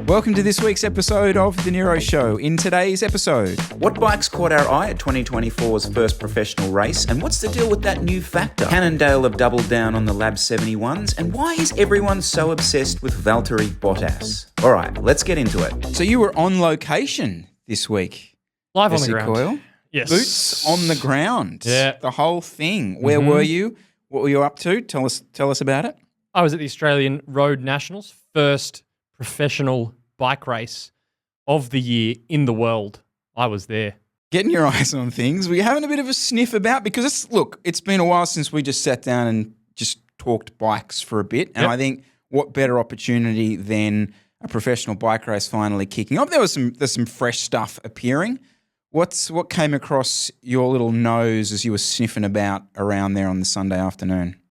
Welcome to this week's episode of The Nero Show. In today's episode, what bikes caught our eye at 2024's first professional race, and what's the deal with that new Factor? Cannondale have doubled down on the Lab 71s, and why is everyone so obsessed with Valtteri Bottas? All right, let's get into it. So you were on location this week. Live on the ground. Coyle. Yes. Boots on the ground. Yeah. The whole thing. Where were you? What were you up to? Tell us about it. I was at the Australian Road Nationals, first professional bike race of the year in the world. I was there. Getting your eyes on things. Were you having a bit of a sniff about? Because it's been a while since we just sat down and just talked bikes for a bit. And I think what better opportunity than a professional bike race finally kicking off? There's some fresh stuff appearing. What came across your little nose as you were sniffing about around there on the Sunday afternoon?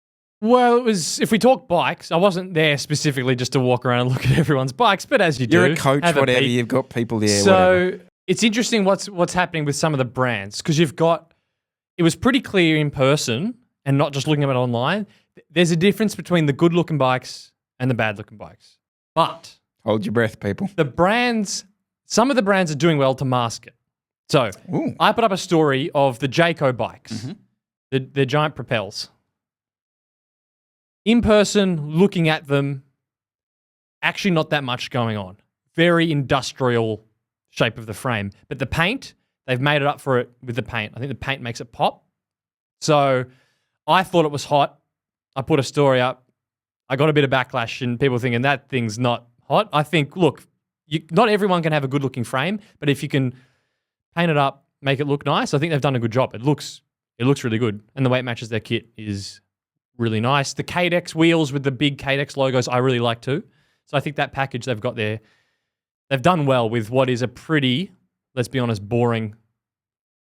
Well, it was, if we talk bikes, I wasn't there specifically just to walk around and look at everyone's bikes, but as you do. You're a coach, whatever, you've got people there, so whatever. It's interesting what's happening with some of the brands, because it was pretty clear in person and not just looking at it online. There's a difference between the good-looking bikes and the bad-looking bikes. But hold your breath, people. Some of the brands are doing well to mask it. So I put up a story of the Jayco bikes, the giant Propels. In person, looking at them, actually not that much going on. Very industrial shape of the frame. But the paint, they've made it up for it with the paint. I think the paint makes it pop. So I thought it was hot. I put a story up. I got a bit of backlash and people thinking that thing's not hot. I think, look, not everyone can have a good-looking frame, but if you can paint it up, make it look nice, I think they've done a good job. It looks really good. And the way it matches their kit is really nice. The Cadex wheels with the big Cadex logos I really like too. So I think that package they've got there, they've done well with what is a pretty, let's be honest, boring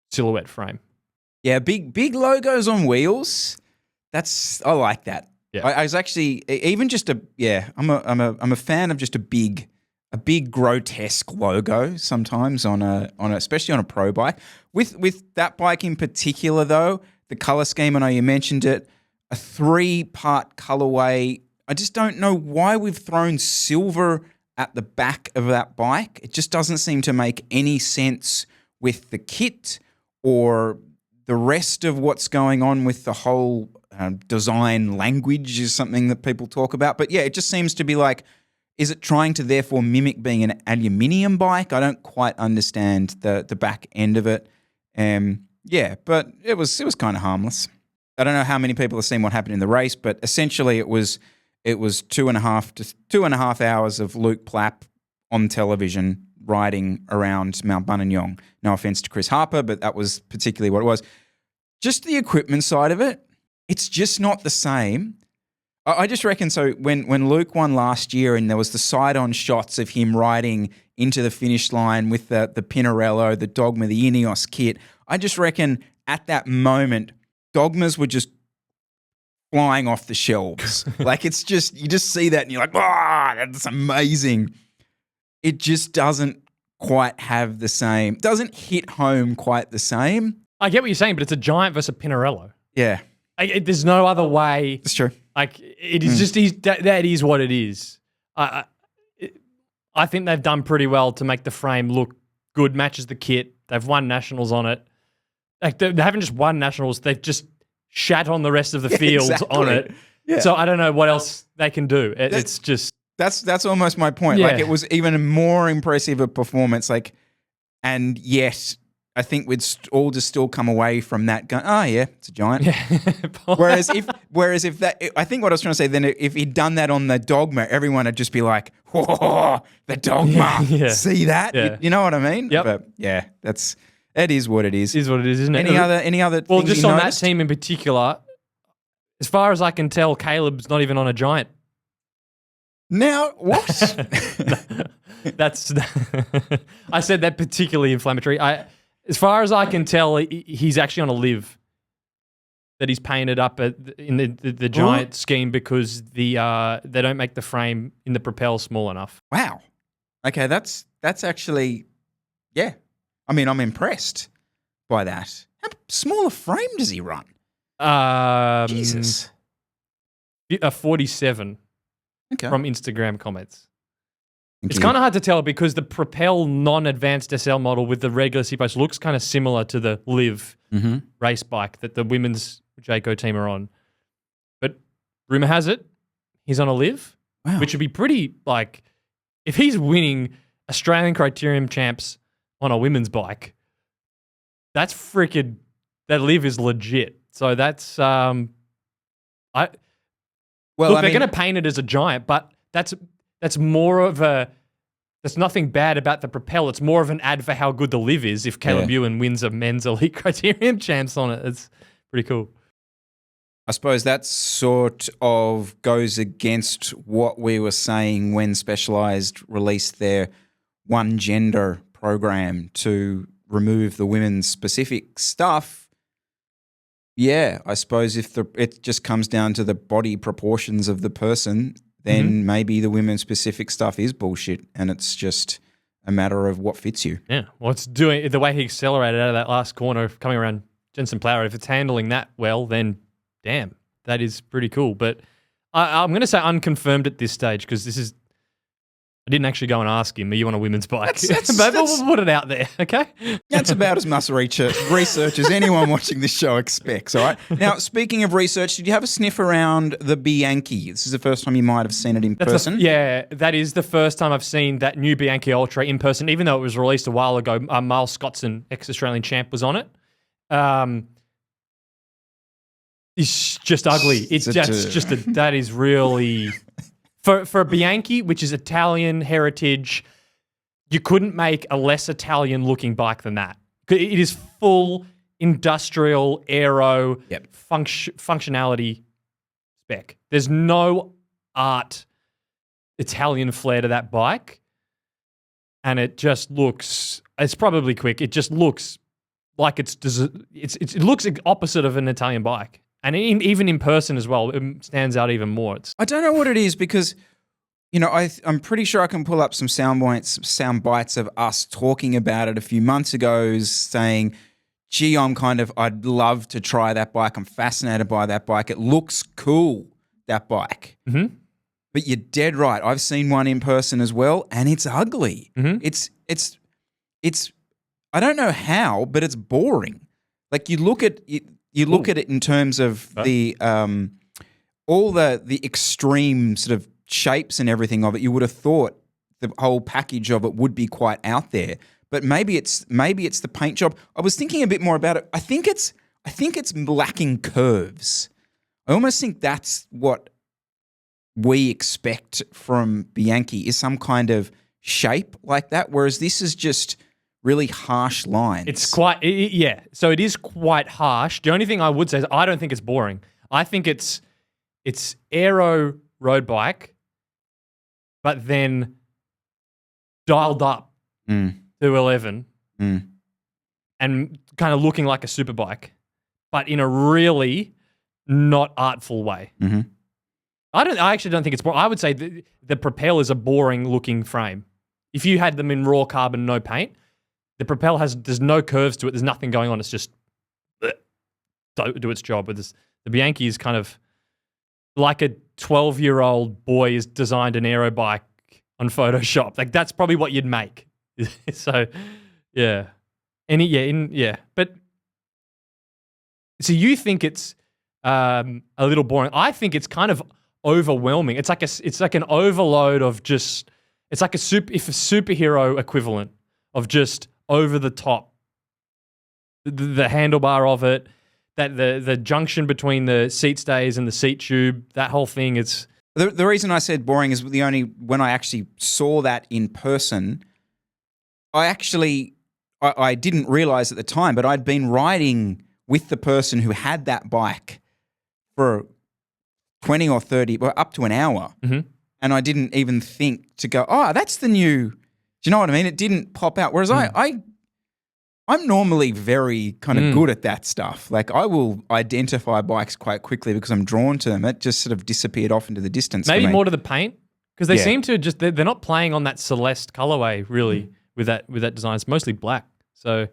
silhouette frame. Yeah, big logos on wheels. I like that. Yeah. I was actually even just I'm a fan of just a big grotesque logo sometimes on especially on a pro bike. With that bike in particular though, the color scheme, I know you mentioned it, a 3-part colorway. I just don't know why we've thrown silver at the back of that bike. It just doesn't seem to make any sense with the kit or the rest of what's going on with the whole design language is something that people talk about. But yeah, it just seems to be like, is it trying to therefore mimic being an aluminium bike? I don't quite understand the back end of it. But it was kind of harmless. I don't know how many people have seen what happened in the race, but essentially it was 2.5 hours of Luke Plapp on television riding around Mount Buninyong. No offense to Chris Harper, but that was particularly what it was. Just the equipment side of it, it's just not the same. I just reckon, so when Luke won last year and there was the side-on shots of him riding into the finish line with the Pinarello, the Dogma, the Ineos kit, I just reckon at that moment, Dogmas were just flying off the shelves. Like it's just, you just see that and you're like, that's amazing. It just doesn't quite have the same, doesn't hit home quite the same. I get what you're saying, but it's a giant versus a Pinarello. Yeah. There's no other way. That's true. Like it is that is what it is. I think they've done pretty well to make the frame look good, matches the kit. They've won nationals on it. Like they haven't just won nationals, they've just shat on the rest of the field on it. Yeah. So I don't know what else they can do. It's just that's almost my point. Yeah. Like it was even more impressive a performance. Like, and yet I think we'd all just still come away from that going, oh yeah, it's a giant. Yeah. whereas if that, I think what I was trying to say then, if he'd done that on the Dogma, everyone would just be like, whoa, the Dogma, see that? Yeah. You know what I mean? Yep. But yeah, it is what it is. It is what it is, isn't it? Any other well, things just you on noticed? that team in particular, as far as I can tell, Caleb's not even on a giant. Now, what? That's I said that particularly inflammatory. As far as I can tell, he's actually on a live that he's painted up in the giant scheme because they don't make the frame in the Propel small enough. Wow. Okay, that's actually, yeah. I mean, I'm impressed by that. How small a frame does he run? Jesus. A 47 Okay. from Instagram comments. It's kind of hard to tell because the Propel non-advanced SL model with the regular seat post looks kind of similar to the Live race bike that the women's Jayco team are on. But rumor has it, he's on a Live, which would be pretty, like, if he's winning Australian Criterium champs on a women's bike, that's freaking, that Live is legit. So that's, they're going to paint it as a giant, but that's more of a, there's nothing bad about the Propel. It's more of an ad for how good the Live is if Caleb Ewan wins a men's elite criterium champs on it. It's pretty cool. I suppose that sort of goes against what we were saying when Specialized released their one gender program to remove the women's specific stuff. Yeah, I suppose if it just comes down to the body proportions of the person, then maybe the women's specific stuff is bullshit and it's just a matter of what fits you. Yeah. Well, it's doing the way he accelerated out of that last corner coming around Jensen Plower. If it's handling that well, then damn, that is pretty cool. But I'm going to say unconfirmed at this stage because this is, I didn't actually go and ask him, are you on a women's bike? But we'll put it out there, okay? That's about as much research as anyone watching this show expects, all right? Now, speaking of research, did you have a sniff around the Bianchi? This is the first time you might have seen it in person. That is the first time I've seen that new Bianchi Ultra in person, even though it was released a while ago. Miles Scottson, ex-Australian champ, was on it. It's just ugly. That is really... For a Bianchi, which is Italian heritage, you couldn't make a less Italian-looking bike than that. It is full industrial aero functionality spec. There's no art Italian flair to that bike, and it just looks. It's probably quick. It just looks like it looks opposite of an Italian bike. And even in person as well, it stands out even more. I don't know what it is because, you know, I'm pretty sure I can pull up some sound bites of us talking about it a few months ago saying, gee, I'd love to try that bike. I'm fascinated by that bike. It looks cool, that bike. Mm-hmm. But you're dead right. I've seen one in person as well, and it's ugly. Mm-hmm. It's I don't know how, but it's boring. Like you look at it. You look at it in terms of the all the extreme sort of shapes and everything of it. You would have thought the whole package of it would be quite out there, but maybe it's the paint job. I was thinking a bit more about it. I think it's lacking curves. I almost think that's what we expect from Bianchi is some kind of shape like that, whereas this is just really harsh lines. It's quite, so it is quite harsh. The only thing I would say is I don't think it's boring. I think it's aero road bike, but then dialed up to 11 and kind of looking like a super bike, but in a really not artful way. Mm-hmm. I actually don't think it's boring. I would say the Propel is a boring looking frame. If you had them in raw carbon, no paint, the Propel there's no curves to it. There's nothing going on. It's just do its job. But the Bianchi is kind of like a 12-year-old boy has designed an aero bike on Photoshop. Like that's probably what you'd make. So, yeah. But so you think it's a little boring. I think it's kind of overwhelming. It's like an overload of just. It's like a superhero equivalent of just over the top. The handlebar of it, that the junction between the seat stays and the seat tube, that whole thing. It's the reason I said boring is when I actually saw that in person. I didn't realize at the time, but I'd been riding with the person who had that bike for 20 or 30, well, up to an hour. Mm-hmm. And I didn't even think to go, oh, that's the new, do you know what I mean? It didn't pop out. Whereas I'm normally very kind of good at that stuff. Like I will identify bikes quite quickly because I'm drawn to them. It just sort of disappeared off into the distance. Maybe more to the paint because they seem to just, they're not playing on that Celeste colorway really with that design. It's mostly black. So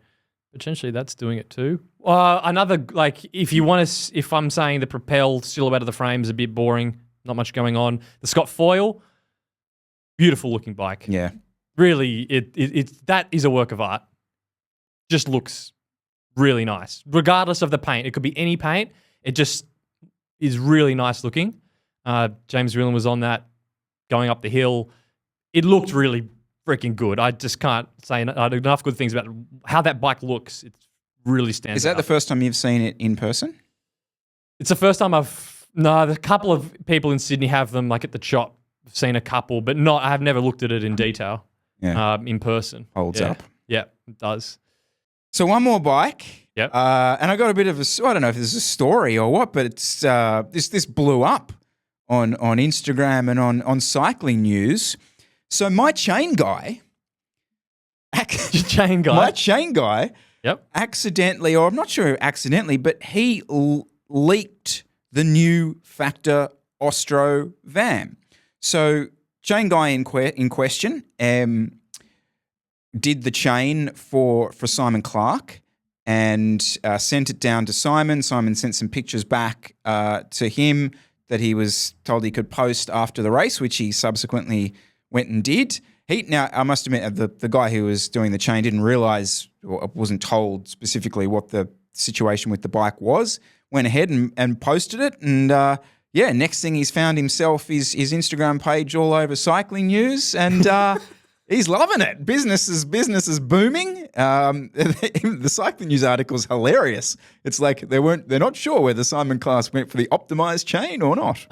potentially that's doing it too. Another, like if I'm saying the Propel silhouette of the frame is a bit boring, not much going on. The Scott foil, Beautiful looking bike. Yeah. Really, that is a work of art. Just looks really nice. Regardless of the paint. It could be any paint. It just is really nice looking. James Rillen was on that going up the hill. It looked really freaking good. I just can't say enough good things about how that bike looks. It really stands out. Is that the first time you've seen it in person? It's the first time a couple of people in Sydney have them, like at the shop. I've seen a couple, but I have never looked at it in detail in person. Holds up. Yeah, it does. So one more bike. Yep. And I got a bit of I don't know if this is a story or what, but it's this blew up on Instagram and on cycling news. So my chain guy, Yep. accidentally, or I'm not sure accidentally, but he leaked the new Factor Ostro VAM. So chain guy in question did the chain for Simon Clark and sent it down to Simon. Simon sent some pictures back to him that he was told he could post after the race, which he subsequently went and did. Now, I must admit, the guy who was doing the chain didn't realise or wasn't told specifically what the situation with the bike was. Went ahead and posted it, and next thing he's found himself his Instagram page all over cycling news, and he's loving it. Business is booming. The cycling news article is hilarious. It's like they're not sure whether Simon Clark went for the optimized chain or not.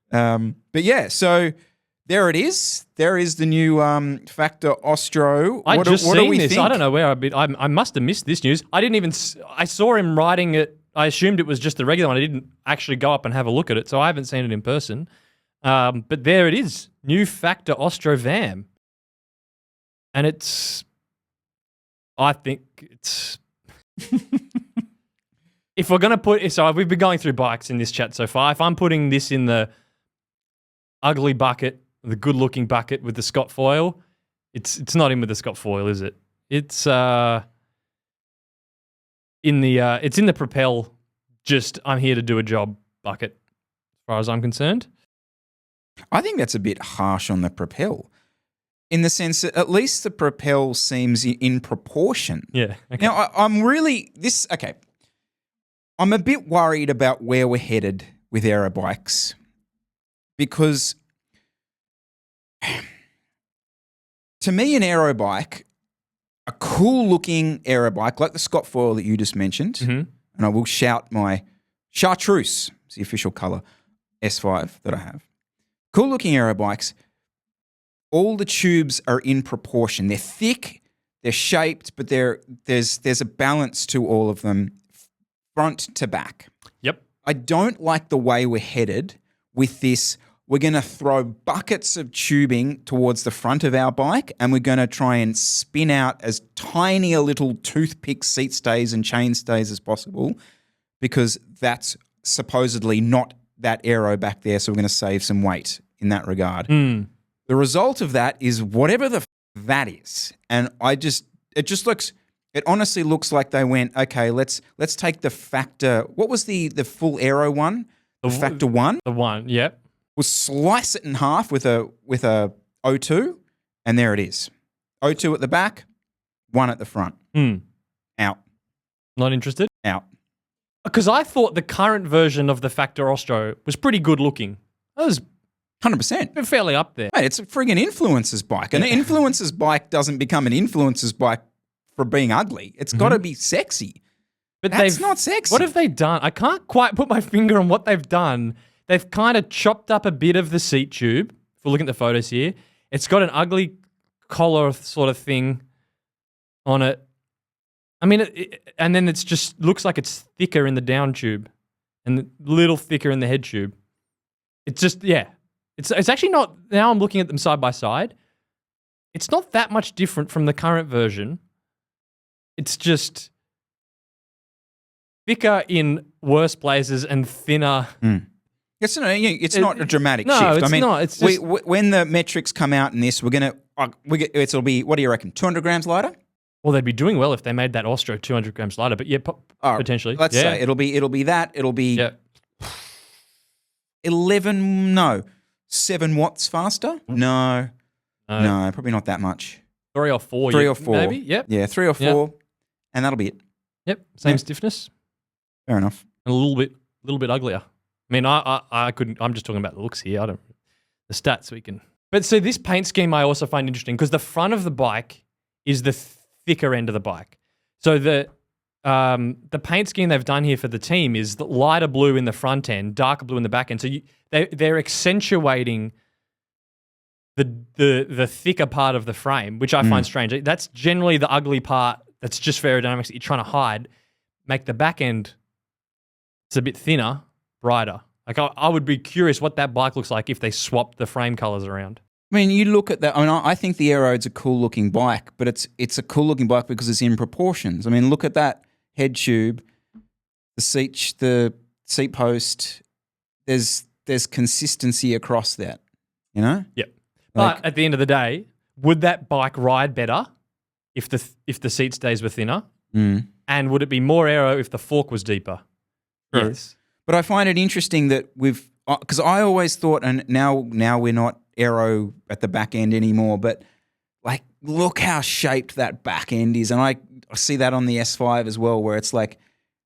But yeah, so there it is. There is the new Factor Ostro. What do we think? I don't know where I've been. I must have missed this news. I didn't even. I saw him riding it. I assumed it was just the regular one. I didn't actually go up and have a look at it, so I haven't seen it in person. But there it is, new Factor Ostro VAM, and I think it's. If we're gonna we've been going through bikes in this chat so far. If I'm putting this in the ugly bucket, the good-looking bucket with the Scott foil, it's not in with the Scott foil, is it? It's in the Propel. Just I'm here to do a job bucket, as far as I'm concerned. I think that's a bit harsh on the Propel, in the sense that at least the Propel seems in proportion. Yeah. Okay. Now I'm a bit worried about where we're headed with aero bikes, because to me, an aero bike, a cool-looking aero bike like the Scott foil that you just mentioned, and I will shout my chartreuse, it's the official colour, S5 that I have. Cool-looking aero bikes, all the tubes are in proportion. They're thick, they're shaped, but there's a balance to all of them, front to back. Yep. I don't like the way we're headed with this. We're going to throw buckets of tubing towards the front of our bike, and we're going to try and spin out as tiny a little toothpick seat stays and chain stays as possible, because that's supposedly not that aero back there, so we're going to save some weight in that regard. The result of that is whatever that is. And it honestly looks like they went, okay, let's take the Factor. What was the full aero one? The Factor 1? The one, yep. We'll slice it in half with a O2, and there it is. O2 at the back, 1 at the front. Out. Not interested? Out. Because I thought the current version of the Factor Ostro was pretty good looking. That was 100%. fairly up there. Mate, it's a friggin' influencer's bike. An influencer's bike doesn't become an influencer's bike for being ugly. It's got to be sexy. But that's not sexy. What have they done? I can't quite put my finger on what they've done. They've kind of chopped up a bit of the seat tube. If we look at the photos here, it's got an ugly collar sort of thing on it. I mean, and then it's just looks like it's thicker in the down tube and a little thicker in the head tube. It's just, yeah. It's actually not, now I'm looking at them side by side, it's not that much different from the current version. It's just thicker in worse places and thinner. It's not a dramatic shift. It's not. It's just, when the metrics come out in this, it'll be, what do you reckon, 200 grams lighter? Well, they'd be doing well if they made that Ostro 200 grams lighter, but yeah, potentially. Let's say it'll be that. It'll be 7 watts faster. No. No, probably not that much. 3 or 4. 3 or 4. Maybe, yep. Yeah, 3 or 4, and that'll be it. Yep, same stiffness. Fair enough. And a little bit uglier. I mean, I couldn't. I'm just talking about the looks here. The stats we can. But so this paint scheme I also find interesting because the front of the bike is the thicker end of the bike. So the paint scheme they've done here for the team is the lighter blue in the front end, darker blue in the back end. So they're accentuating the thicker part of the frame, which I find strange. That's generally the ugly part. That's just for aerodynamics that you're trying to hide. Make the back end, it's a bit thinner, brighter. Like I would be curious what that bike looks like if they swapped the frame colors around. I mean, you look at that. I mean, I think the Aerode's a cool looking bike, but it's a cool looking bike because it's in proportions. I mean, look at that head tube, the seat post. There's consistency across that, you know. Yep. But at the end of the day, would that bike ride better if the seat stays were thinner? And would it be more aero if the fork was deeper? True. Yes. But I find it interesting that because I always thought, and now we're not aero at the back end anymore, but like look how shaped that back end is, and I see that on the S5 as well, where it's like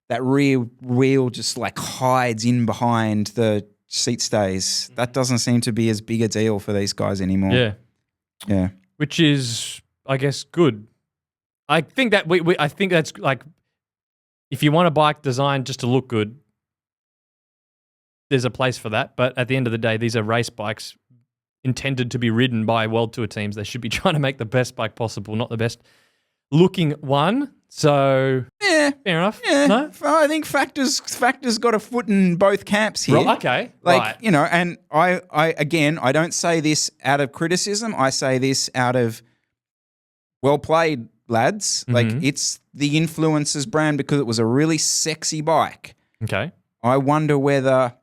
that rear wheel just like hides in behind the seat stays. That doesn't seem to be as big a deal for these guys anymore. Yeah. Which is, I guess, good. I think that I think that's like, if you want a bike designed just to look good, there's a place for that. But at the end of the day, these are race bikes intended to be ridden by World Tour teams. They should be trying to make the best bike possible, not the best looking one. So fair enough. Yeah. No? I think Factor's got a foot in both camps here. Right, okay. Like, right. you know, and I don't say this out of criticism. I say this out of well played, lads. Like, it's the Influencers brand because it was a really sexy bike. Okay. I wonder whether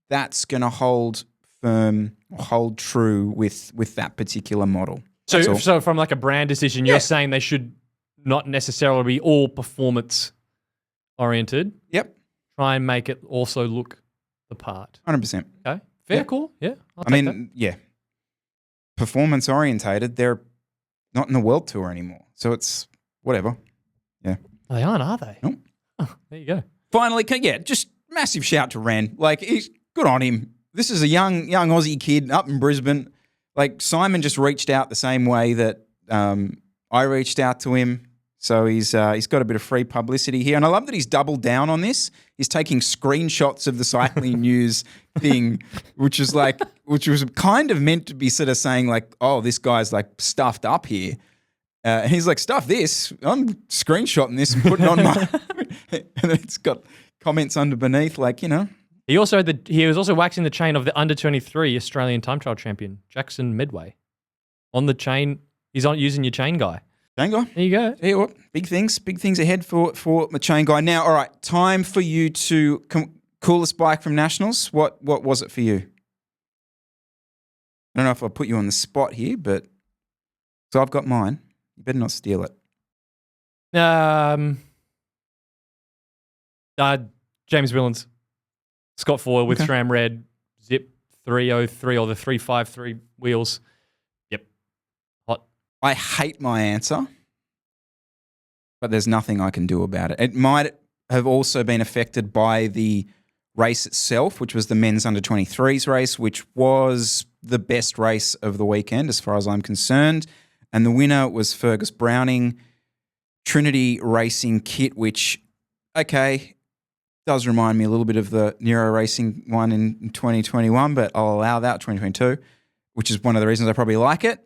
that's going to hold firm, hold true with that particular model. So from like a brand decision, you're saying they should not necessarily be all performance oriented. Yep. Try and make it also look the part. 100%. Okay. Fair, cool. Yeah. I mean, performance orientated, they're not in the World Tour anymore. So it's whatever. Yeah. They aren't, are they? Nope. Oh, there you go. Finally, just massive shout to Ren. Like, he's good on him. This is a young Aussie kid up in Brisbane. Like, Simon just reached out the same way that I reached out to him. So he's got a bit of free publicity here. And I love that he's doubled down on this. He's taking screenshots of the cycling news thing, which was kind of meant to be sort of saying like, oh, this guy's like stuffed up here. And he's like, stuff this. I'm screenshotting this and putting on my – and then it's got comments under beneath like, you know. He was also waxing the chain of the under-23 Australian time trial champion, Jackson Medway. On the chain, he's on using your chain guy. Chain guy. There you go. Tell you what, big things ahead for my chain guy. Now, all right, time for you to coolest bike from Nationals. What was it for you? I don't know if I'll put you on the spot here, but so I've got mine. You better not steal it. James Willens. Scott Foyle with SRAM Red, Zip 303 or the 353 wheels. Yep. Hot. I hate my answer, but there's nothing I can do about it. It might have also been affected by the race itself, which was the men's under-23s race, which was the best race of the weekend as far as I'm concerned. And the winner was Fergus Browning, Trinity Racing kit, which, okay, does remind me a little bit of the Nero Racing one in 2021, but I'll allow that, 2022, which is one of the reasons I probably like it.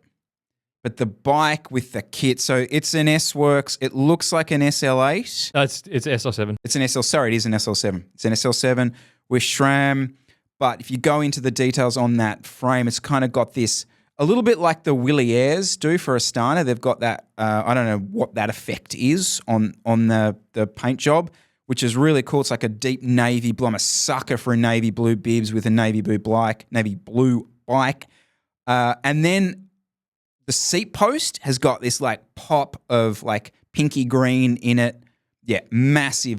But the bike with the kit, so it's an S-Works. It looks like an SL8. No, it's SL7. It's an SL, sorry, it is an SL7. It's an SL7 with SRAM, but if you go into the details on that frame, it's kind of got this, a little bit like the Willie Airs do for Astana. They've got that, I don't know what that effect is on the paint job, which is really cool. It's like a deep navy blue. I'm a sucker for a navy blue bibs with a navy blue bike. And then the seat post has got this like pop of like pinky green in it. Yeah, massive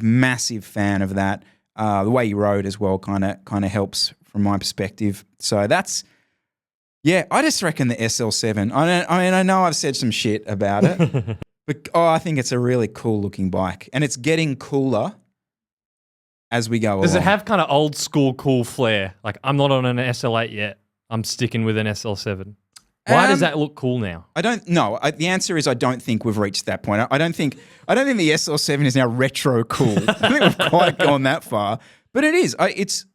fan of that. The way you rode as well kind of helps from my perspective. So that's Yeah, I just reckon the SL7. I know I've said some shit about it, but I think it's a really cool looking bike, and it's getting cooler as we go along. Does it have kind of old school cool flair? Like, I'm not on an SL8 yet. I'm sticking with an SL7. Why does that look cool now? I don't know. The answer is I don't think we've reached that point. I don't think the SL7 is now retro cool. I think we've quite gone that far. But it is.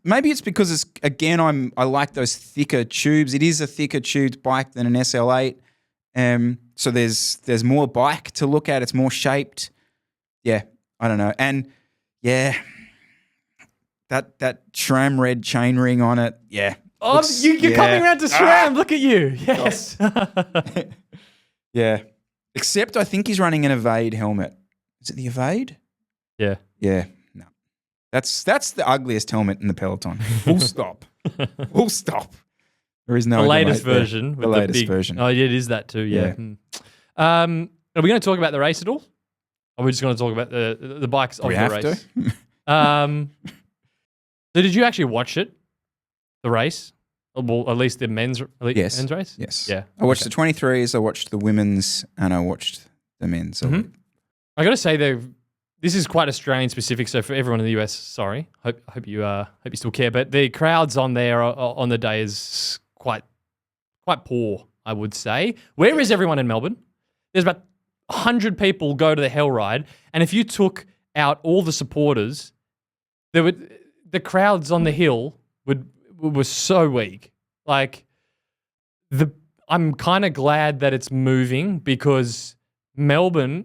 Maybe it's because I like those thicker tubes. It is a thicker tubed bike than an SL8. So there's more bike to look at. It's more shaped. Yeah, I don't know. And yeah, that SRAM red chainring on it. Yeah. Oh, you're coming around to SRAM. Look at you. Yes. Yeah. Except I think he's running an Evade helmet. Is it the Evade? Yeah. Yeah. No. That's the ugliest helmet in the peloton. Full stop. Full stop. There is no the latest version. The latest version. Oh, yeah, it is that too. Yeah. Are we going to talk about the race at all? Or are we just going to talk about the bikes of the race? We have to. So did you actually watch it? The race? Well, at least the men's Yes. race? Yes. Yeah. I watched the 23s, I watched the women's, and I watched the men's. Mm-hmm. I got to say though, this is quite Australian specific. So for everyone in the US, sorry, hope you still care. But the crowds on there on the day is quite poor, I would say. Where is everyone in Melbourne? There's about 100 people go to the Hell Ride, and if you took out all the supporters, the crowds on the hill were so weak. Like I'm kind of glad that it's moving because Melbourne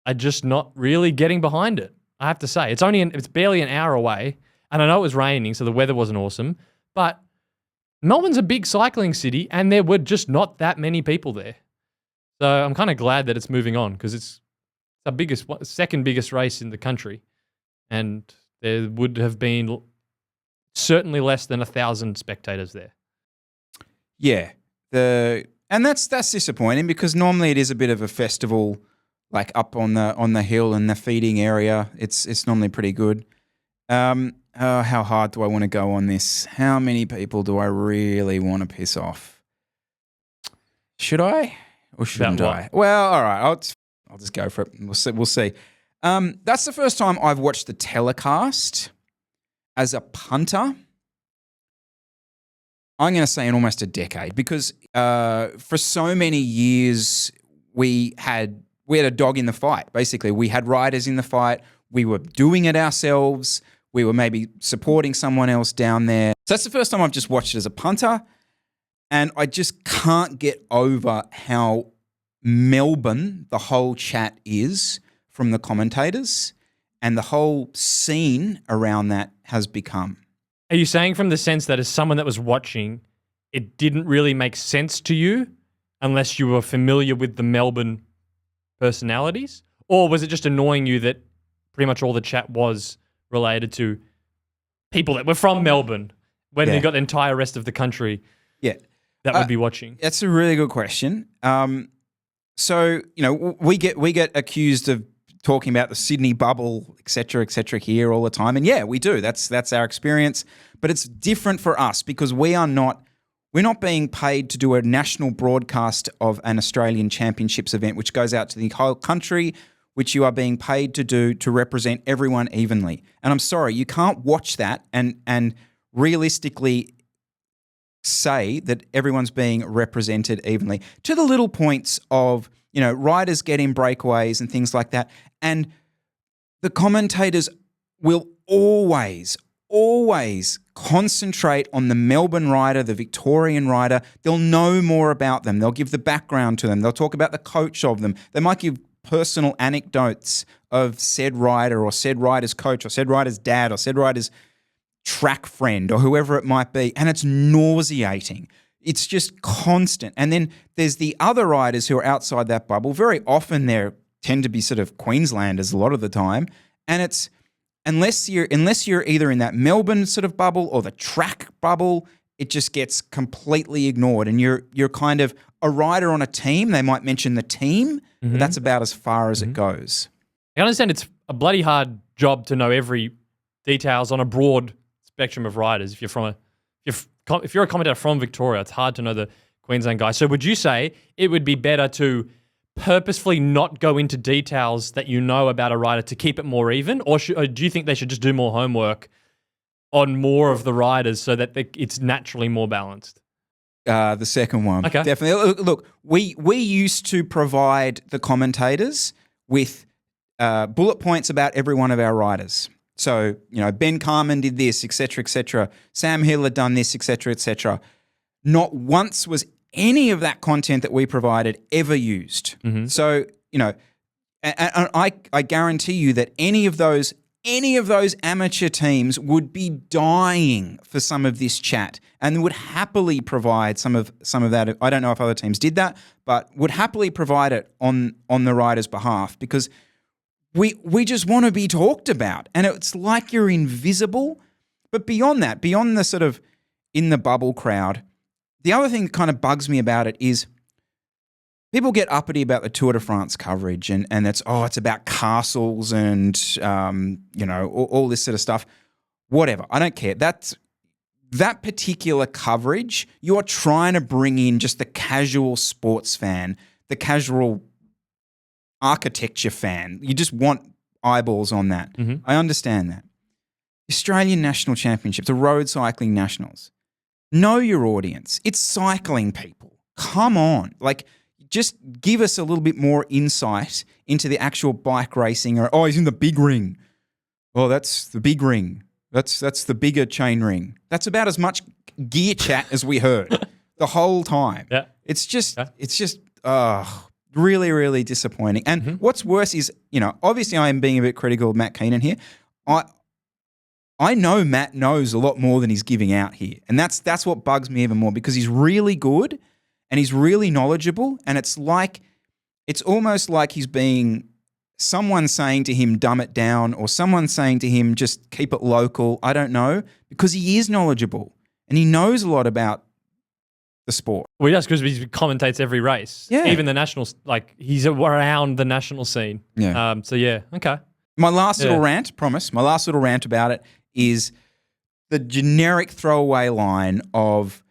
are just not really getting behind it. I have to say, it's barely an hour away, and I know it was raining, so the weather wasn't awesome. But Melbourne's a big cycling city, and there were just not that many people there. So I'm kind of glad that it's moving on because it's the second biggest race in the country, and there would have been certainly less than 1,000 spectators there. Yeah, and that's disappointing because normally it is a bit of a festival, like up on the hill and the feeding area. It's normally pretty good. How hard do I want to go on this? How many people do I really want to piss off? Should I or shouldn't I? Well, all right, I'll just go for it. We'll see. That's the first time I've watched the telecast as a punter. I'm going to say in almost a decade because for so many years we had a dog in the fight. Basically, we had riders in the fight. We were doing it ourselves. We were maybe supporting someone else down there. So that's the first time I've just watched it as a punter, and I just can't get over how Melbourne the whole chat is from the commentators, and the whole scene around that has become. Are you saying from the sense that as someone that was watching, it didn't really make sense to you unless you were familiar with the Melbourne personalities? Or was it just annoying you that pretty much all the chat was related to people that were from Melbourne when you got the entire rest of the country that would be watching? That's a really good question. So, we get accused of talking about the Sydney bubble, et cetera, here all the time. And yeah, we do. That's our experience. But it's different for us because we're not being paid to do a national broadcast of an Australian Championships event, which goes out to the whole country, which you are being paid to do to represent everyone evenly. And I'm sorry, you can't watch that and realistically say that everyone's being represented evenly. To the little points of, riders getting breakaways and things like that. And the commentators will always concentrate on the Melbourne rider, the Victorian rider. They'll know more about them. They'll give the background to them. They'll talk about the coach of them. They might give personal anecdotes of said rider or said rider's coach or said rider's dad or said rider's track friend or whoever it might be. And it's nauseating. It's just constant. And then there's the other riders who are outside that bubble. Very often they tend to be sort of Queenslanders a lot of the time. And it's unless you're either in that Melbourne sort of bubble or the track bubble, it just gets completely ignored. And you're kind of a rider on a team. They might mention the team, but that's about as far as it goes. I understand it's a bloody hard job to know every details on a broad spectrum of riders. If you're if you're a commentator from Victoria, it's hard to know the Queensland guy. So would you say it would be better to purposefully not go into details that you know about a rider to keep it more even, or do you think they should just do more homework on more of the riders so that it's naturally more balanced? The second one. Okay. Definitely. Look, we used to provide the commentators with bullet points about every one of our riders. So, Ben Carmen did this, et cetera, Sam Hill had done this, et cetera. Not once was any of that content that we provided ever used. Mm-hmm. So, and I guarantee you that any of those amateur teams would be dying for some of this chat and would happily provide some of that. I don't know if other teams did that, but would happily provide it on the rider's behalf, because we just want to be talked about. And it's like you're invisible. But beyond that, beyond the sort of in the bubble crowd, the other thing that kind of bugs me about it is people get uppity about the Tour de France coverage and it's about castles and, all this sort of stuff. Whatever. I don't care. That particular coverage, you're trying to bring in just the casual sports fan, the casual architecture fan. You just want eyeballs on that. Mm-hmm. I understand that. Australian National Championship, the Road Cycling Nationals. Know your audience. It's cycling people. Come on. Just give us a little bit more insight into the actual bike racing. Or, he's in the big ring. Oh, that's the big ring. That's the bigger chain ring. That's about as much gear chat as we heard the whole time. Yeah. It's just really, really disappointing. And what's worse is, obviously I am being a bit critical of Matt Keenan here. I know Matt knows a lot more than he's giving out here. And that's what bugs me even more, because he's really good and he's really knowledgeable. And it's almost like he's being someone saying to him, dumb it down, or someone saying to him, just keep it local. I don't know, because he is knowledgeable and he knows a lot about the sport. Well, yes, because he commentates every race. Yeah. Even the nationals, he's around the national scene. Yeah. Okay. My last little rant about it is the generic throwaway line of,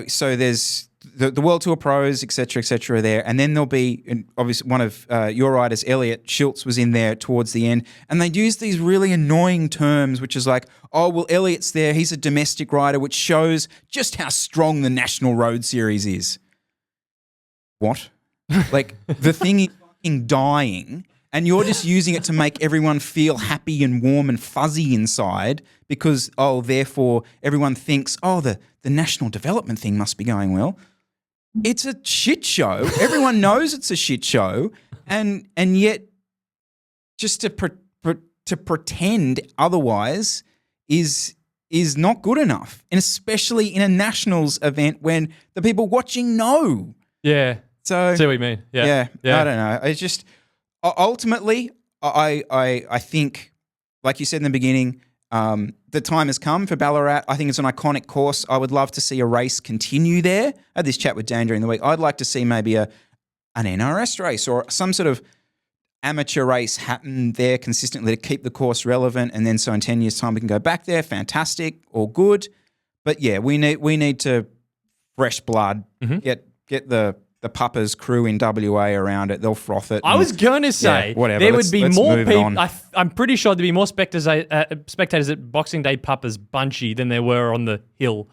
so there's the World Tour pros, et cetera, there. And then there'll be, obviously, one of your riders, Elliot Schultz, was in there towards the end. And they use these really annoying terms, which is like, oh, well, Elliot's there. He's a domestic rider, which shows just how strong the National Road Series is. What? The thing is fucking dying, and you're just using it to make everyone feel happy and warm and fuzzy inside because, therefore everyone thinks, the national development thing must be going well. It's a shit show. Everyone knows it's a shit show, and yet just to pretend otherwise is not good enough, and especially in a nationals event when the people watching know. Yeah. So I see what you mean. Yeah. I don't know. It's just ultimately, I think, like you said in the beginning, the time has come for Ballarat. I think it's an iconic course. I would love to see a race continue there. I had this chat with Dan during the week. I'd like to see maybe an NRS race or some sort of amateur race happen there consistently to keep the course relevant. And then so in 10 years' time we can go back there. Fantastic, all good. But yeah, we need to fresh blood. Mm-hmm. Get the Puppers crew in WA around it. They'll froth it. I was going to say, whatever. There would be more people. I'm pretty sure there'd be more spectators at Boxing Day Puppers Bunchy than there were on the hill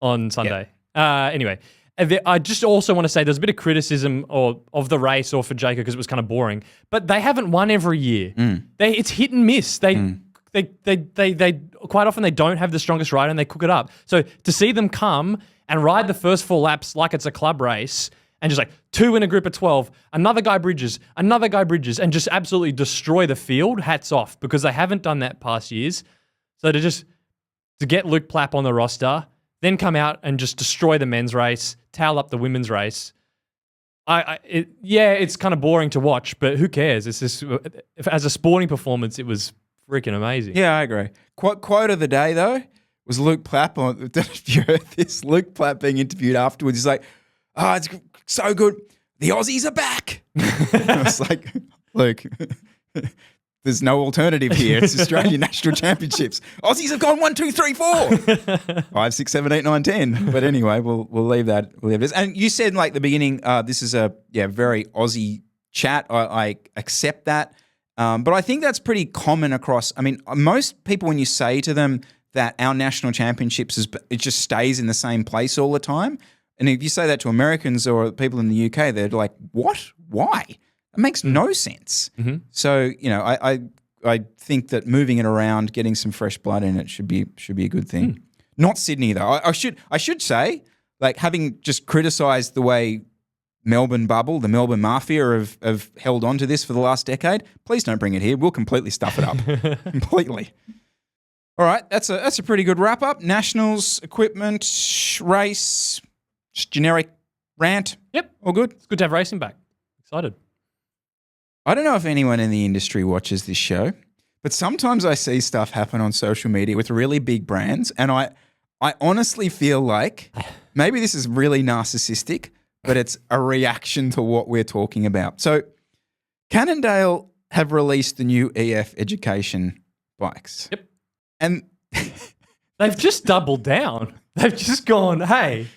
on Sunday. Yeah. Anyway, I just also want to say there's a bit of criticism of the race or for Jayco because it was kind of boring, but they haven't won every year. It's hit and miss. They quite often they don't have the strongest rider and they cook it up. So to see them come and ride the first 4 laps like it's a club race and just 2 in a group of 12, another guy bridges, and just absolutely destroy the field, hats off, because they haven't done that past years. So to get Luke Plapp on the roster, then come out and just destroy the men's race, towel up the women's race. It's kind of boring to watch, but who cares? It's just, as a sporting performance, it was freaking amazing. Yeah, I agree. Quote of the day, though, was Luke Plapp. I don't know if you heard this. Luke Plapp being interviewed afterwards. He's like, it's so good. The Aussies are back. I was like, Luke, there's no alternative here. It's Australian National Championships. Aussies have gone 1, 2, 3, 4, 5, 6, 7, 8, 9, 10. But anyway, we'll leave that. We'll leave this. And you said like the beginning, this is a very Aussie chat. I accept that. But I think that's pretty common across. I mean, most people, when you say to them that our national championships it just stays in the same place all the time, and if you say that to Americans or people in the UK, they're like, "What? Why? It makes no sense." Mm-hmm. So I think that moving it around, getting some fresh blood in it should be a good thing. Mm. Not Sydney though. I should say, like, having just criticised the way Melbourne bubble, the Melbourne Mafia have held on to this for the last decade, please don't bring it here. We'll completely stuff it up. Completely. All right, that's a pretty good wrap up. Nationals, equipment, race, just generic rant. Yep. All good? It's good to have racing back. Excited. I don't know if anyone in the industry watches this show, but sometimes I see stuff happen on social media with really big brands, and I honestly feel like maybe this is really narcissistic, but it's a reaction to what we're talking about. So Cannondale have released the new EF education bikes. Yep. And they've just doubled down. They've just gone, hey,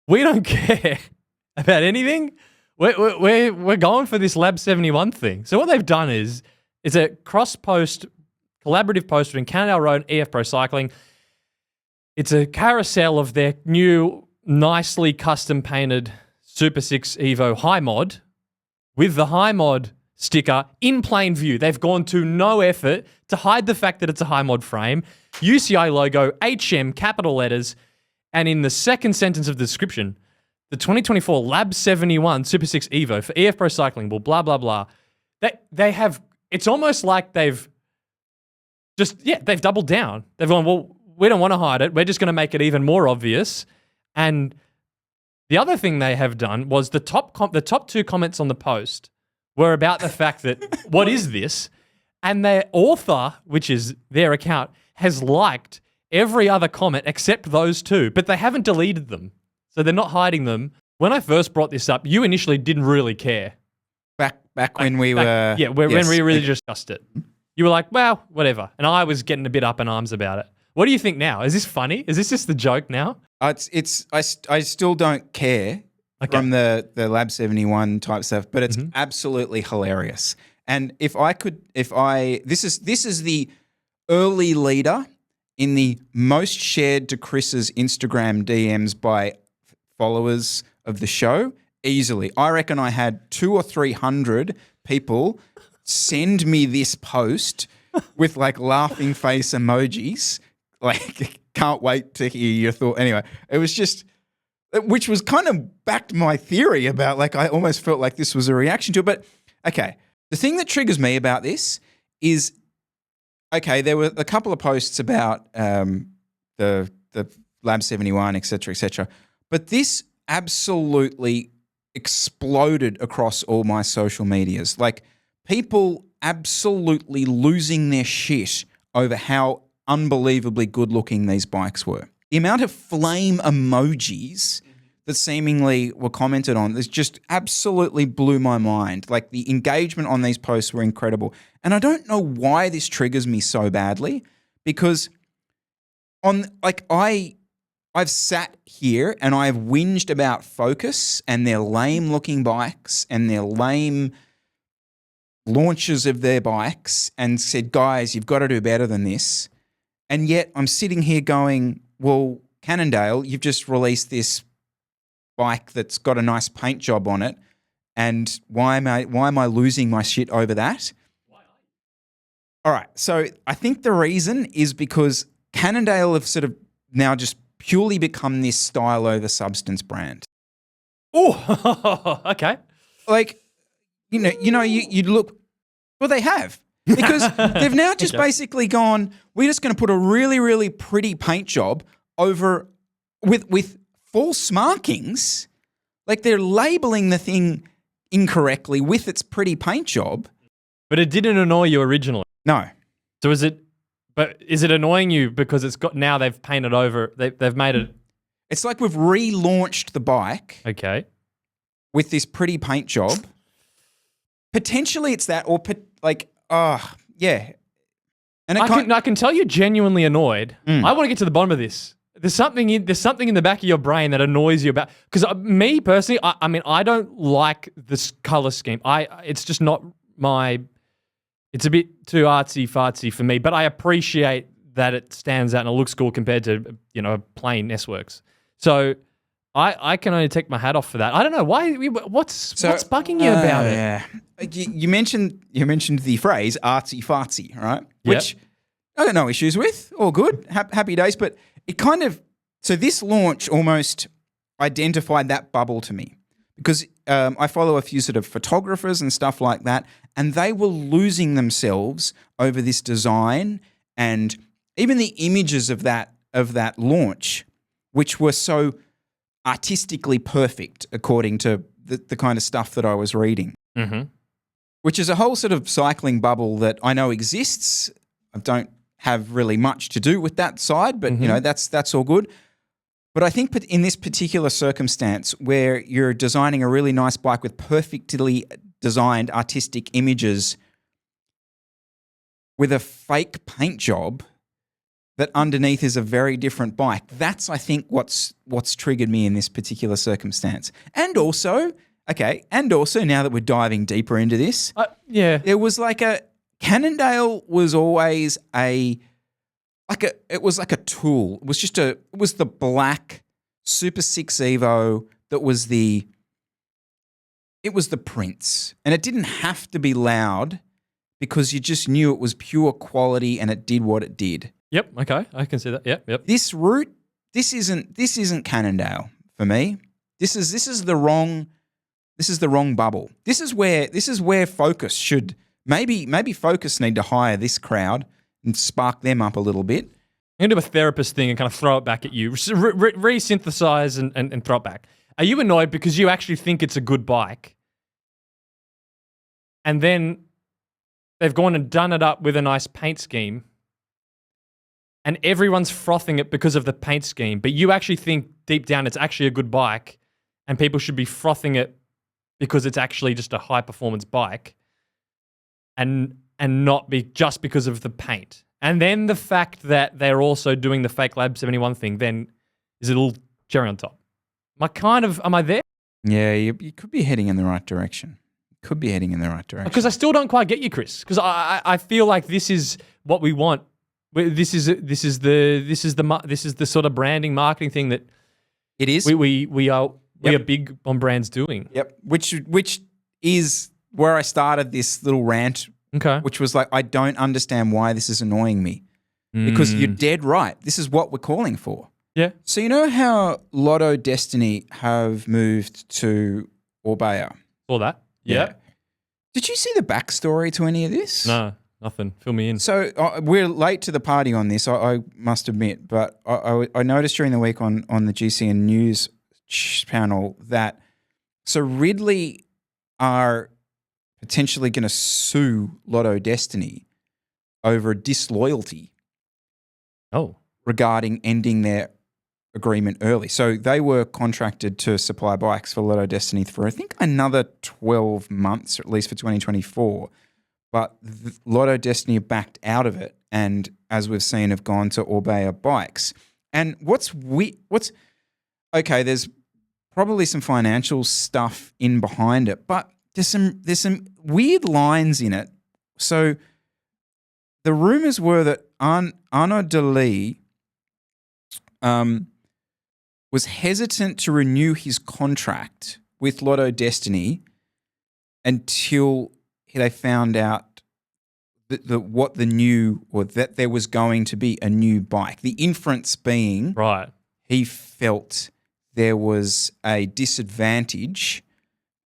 we don't care about anything. We're going for this Lab 71 thing. So what they've done is a cross-post, collaborative post between Cannondale Road and EF Pro Cycling. It's a carousel of their new, nicely custom-painted Super 6 Evo High Mod with the High Mod sticker in plain view. They've gone to no effort to hide the fact that it's a High Mod frame. UCI logo, HM, capital letters, and in the second sentence of the description, the 2024 Lab 71 Super 6 Evo for EF Pro Cycling will blah, blah, blah. They have, it's almost like they've doubled down. They've gone, well, we don't want to hide it. We're just going to make it even more obvious. And the other thing they have done was the top two comments on the post were about the fact that, what is this? And their author, which is their account, has liked every other comment except those two, but they haven't deleted them. So they're not hiding them. When I first brought this up, you initially didn't really care. Back when we were... Yeah, when we really discussed it. You were like, well, whatever. And I was getting a bit up in arms about it. What do you think now? Is this funny? Is this just the joke now? I still don't care from the Lab 71 type stuff, but it's absolutely hilarious. And this is the early leader in the most shared to Chris's Instagram DMs by followers of the show easily. I reckon I had 200 or 300 people send me this post with like laughing face emojis. Like, can't wait to hear your thought. Anyway, it was just, which was kind of backed my theory about, like, I almost felt like this was a reaction to it. But okay, the thing that triggers me about this is, okay, there were a couple of posts about the Lab 71, et cetera, but this absolutely exploded across all my social medias. Like, people absolutely losing their shit over how unbelievably good looking these bikes were. The amount of flame emojis that seemingly were commented on, this just absolutely blew my mind. Like, the engagement on these posts were incredible. And I don't know why this triggers me so badly, because I've sat here and I've whinged about Focus and their lame looking bikes and their lame launches of their bikes and said, guys, you've got to do better than this. And yet I'm sitting here going, well, Cannondale, you've just released this bike that's got a nice paint job on it, and why am I losing my shit over that? All right, so I think the reason is because Cannondale have sort of now just purely become this style over substance brand. Oh, okay. Like, you look, well, they have. Because they've now just basically gone, we're just going to put a really, really pretty paint job over with false markings. Like, they're labeling the thing incorrectly with its pretty paint job. But it didn't annoy you originally. No. So is it annoying you because now they've painted over, they've made it. It's like we've relaunched the bike. Okay. With this pretty paint job. Potentially it's that, or yeah. And I can tell you're genuinely annoyed. I want to get to the bottom of this. There's something in the back of your brain that annoys you about, because me personally, I mean, I don't like this color scheme. It's just not my. It's a bit too artsy fartsy for me, but I appreciate that it stands out and it looks cool compared to a plain S-Works. So I can only take my hat off for that. I don't know why. What's bugging you about it? Yeah, you mentioned the phrase artsy fartsy, right? Which I got no issues with. All good, happy days. But it kind of this launch almost identified that bubble to me, because I follow a few sort of photographers and stuff like that, and they were losing themselves over this design and even the images of that launch, which were so artistically perfect according to the kind of stuff that I was reading. Mm-hmm. Which is a whole sort of cycling bubble that I know exists. I don't have really much to do with that side, but that's all good. But I think in this particular circumstance where you're designing a really nice bike with perfectly designed artistic images with a fake paint job that underneath is a very different bike, that's, I think, what's triggered me in this particular circumstance. And also, now that we're diving deeper into this, there was Cannondale was always it was like a tool. It was the black Super 6 Evo that was the Prince. And it didn't have to be loud because you just knew it was pure quality and it did what it did. Yep, okay. I can see that. Yep. This route, this isn't Cannondale for me. This is the wrong bubble. This is where Focus should maybe Focus need to hire this crowd and spark them up a little bit. I'm going to do a therapist thing and kind of throw it back at you, re-synthesize and throw it back. Are you annoyed because you actually think it's a good bike, and then they've gone and done it up with a nice paint scheme, and everyone's frothing it because of the paint scheme, but you actually think deep down it's actually a good bike and people should be frothing it because it's actually just a high-performance bike and not be just because of the paint? And then the fact that they're also doing the fake Lab 71 thing then is a little cherry on top. Am I there? Yeah, you could be heading in the right direction. Because I still don't quite get you, Chris. Because I feel like this is what we want. This is the sort of branding marketing thing that it is. We are big on brands doing. Yep. Which is where I started this little rant. Okay. Which was like, I don't understand why this is annoying me. Because you're dead right. This is what we're calling for. Yeah. So you know how Lotto Destiny have moved to Orbea? All that. Yeah. Did you see the backstory to any of this? No, nothing. Fill me in. So we're late to the party on this, I must admit, but I noticed during the week on the GCN News panel that Ridley are potentially going to sue Lotto Destiny over disloyalty regarding ending their agreement early. So they were contracted to supply bikes for Lotto Destiny for, I think, another 12 months, or at least for 2024. But Lotto Destiny backed out of it, and as we've seen, have gone to Orbea bikes. And there's probably some financial stuff in behind it, but there's some weird lines in it. So the rumors were that Arnaud Delis was hesitant to renew his contract with Lotto Destiny until they found out that there was going to be a new bike. The inference being, right, he felt there was a disadvantage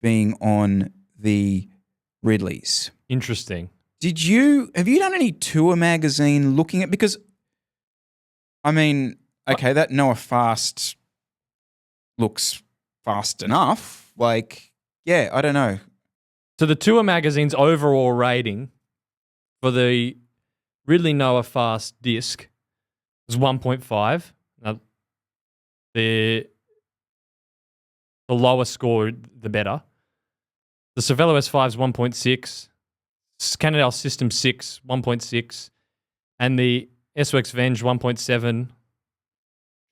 being on the Ridleys. Interesting. Have you done any tour magazine looking at, because I mean, okay, that Noah Fast looks fast enough. Like, yeah, I don't know. So the Tour magazine's overall rating for the Ridley Noah Fast disc was 1.5. Now, the lower score, the better. The Cervelo S5 is 1.6. Cannondale System 6, 1.6, and the SWX Venge 1.7.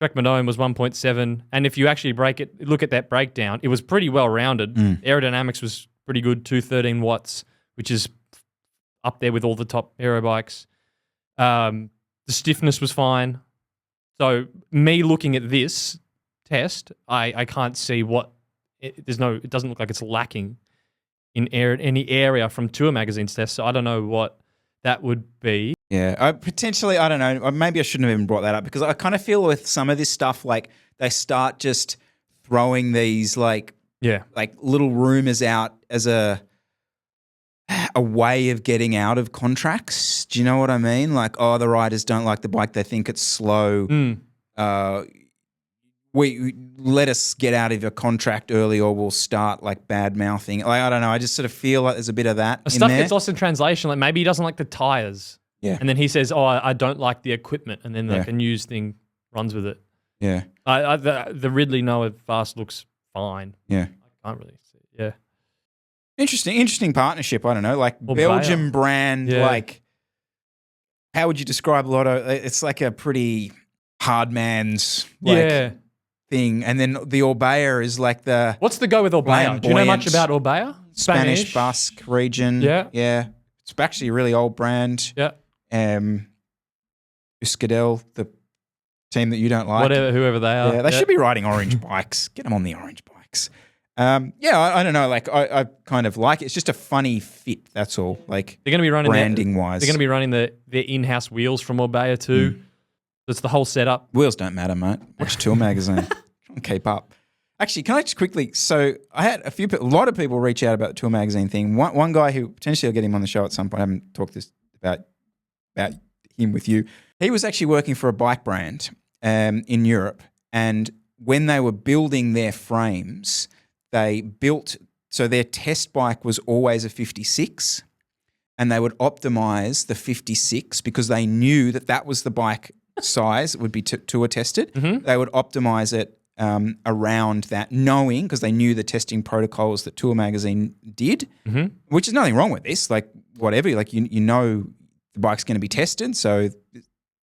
Trek Monome was 1.7, and if you actually look at that breakdown, it was pretty well rounded. Aerodynamics was pretty good, 213 watts, which is up there with all the top aero bikes. The stiffness was fine. So me looking at this test, I can't see it doesn't look like it's lacking in any area from Tour Magazine's test. So I don't know what that would be. Yeah, I don't know. Maybe I shouldn't have even brought that up because I kind of feel with some of this stuff, like they start just throwing these like little rumors out as a way of getting out of contracts. Do you know what I mean? Like, oh, the riders don't like the bike; they think it's slow. We let us get out of your contract early, or we'll start like bad mouthing. Like, I don't know. I just sort of feel like there's a bit of that. Stuff gets lost in translation. Like maybe he doesn't like the tires. Yeah. And then he says, "Oh, I don't like the equipment," and then like a news thing runs with it. Yeah. The Ridley Noah Fast looks fine. Yeah. I can't really see. Yeah. Interesting partnership. I don't know, like Belgium brand. Yeah. Like, how would you describe Lotto? It's like a pretty hard man's thing, and then the Orbea is like the what's the go with Orbea? Do you know much about Orbea? Spanish Basque region. Yeah. Yeah. It's actually a really old brand. Yeah. Euskadel, the team that you don't like. Whoever they are. Yeah, they should be riding orange bikes. Get them on the orange bikes. I don't know. Like, I kind of like it. It's just a funny fit. That's all. Like, they're going to be running branding wise. They're going to be running their in-house wheels from Orbea too. That's the whole setup. Wheels don't matter, mate. Watch Tour Magazine. Try and keep up. Actually, can I just quickly? So I had a lot of people reach out about the Tour Magazine thing. One guy who potentially I'll get him on the show at some point. I haven't talked about him with you. He was actually working for a bike brand in Europe, and when they were building their frames, so their test bike was always a 56, and they would optimize the 56 because they knew that was the bike size. It would be tour tested. Mm-hmm. They would optimize it around that, knowing because they knew the testing protocols that Tour Magazine did, which is nothing wrong with this. Like whatever, like you know the bike's going to be tested, so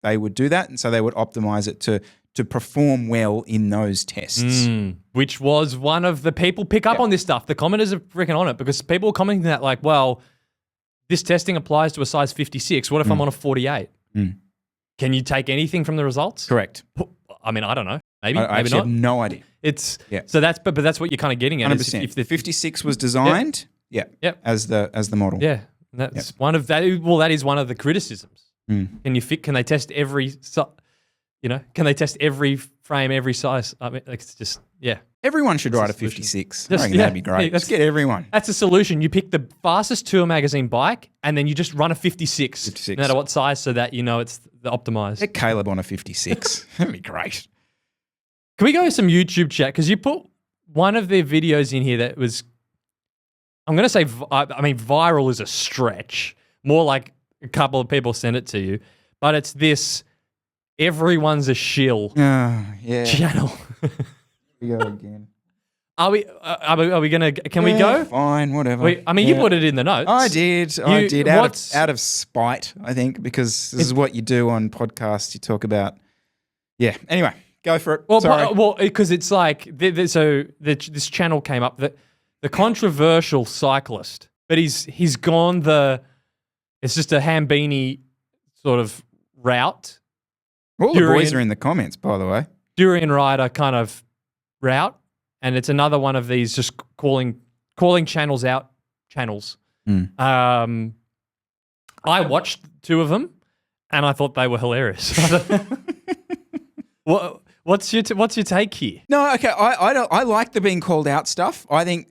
they would do that, and so they would optimize it to perform well in those tests. Which was one of the people pick up on this stuff. The commenters are freaking on it because people are commenting that like, well, this testing applies to a size 56. What if I'm on a 48? Can you take anything from the results? Correct. I mean, I don't know. Maybe, I maybe actually not. have no idea. So that's but that's what you're kind of getting at. 100%. If the 56 was designed, as the model. Yeah, that's one of that. Well, that is one of the criticisms. Can they test every? Can they test every frame, every size? I mean, like, it's just Everyone should ride a 56. I reckon that'd be great. Let's get everyone. That's a solution. You pick the fastest Tour Magazine bike, and then you just run a 56. No matter what size, so that you know it's the optimized. Get Caleb on a 56. That'd be great. Can we go to some YouTube chat? Because you put one of their videos in here that was, I'm going to say, viral is a stretch. More like a couple of people sent it to you. But it's this, everyone's a shill channel. We go again. Are we going to, can we go? Fine, whatever. You put it in the notes. I did out of spite, I think, because this is what you do on podcasts. You talk about, anyway. Go for it. Well, because it's like this channel came up that the controversial cyclist, but he's gone it's just a Hambini sort of route. All the boys are in the comments, by the way. Durian rider kind of route, and it's another one of these just calling channels out channels. I watched two of them, and I thought they were hilarious. What's your take here? No, okay. I like the being called out stuff. I think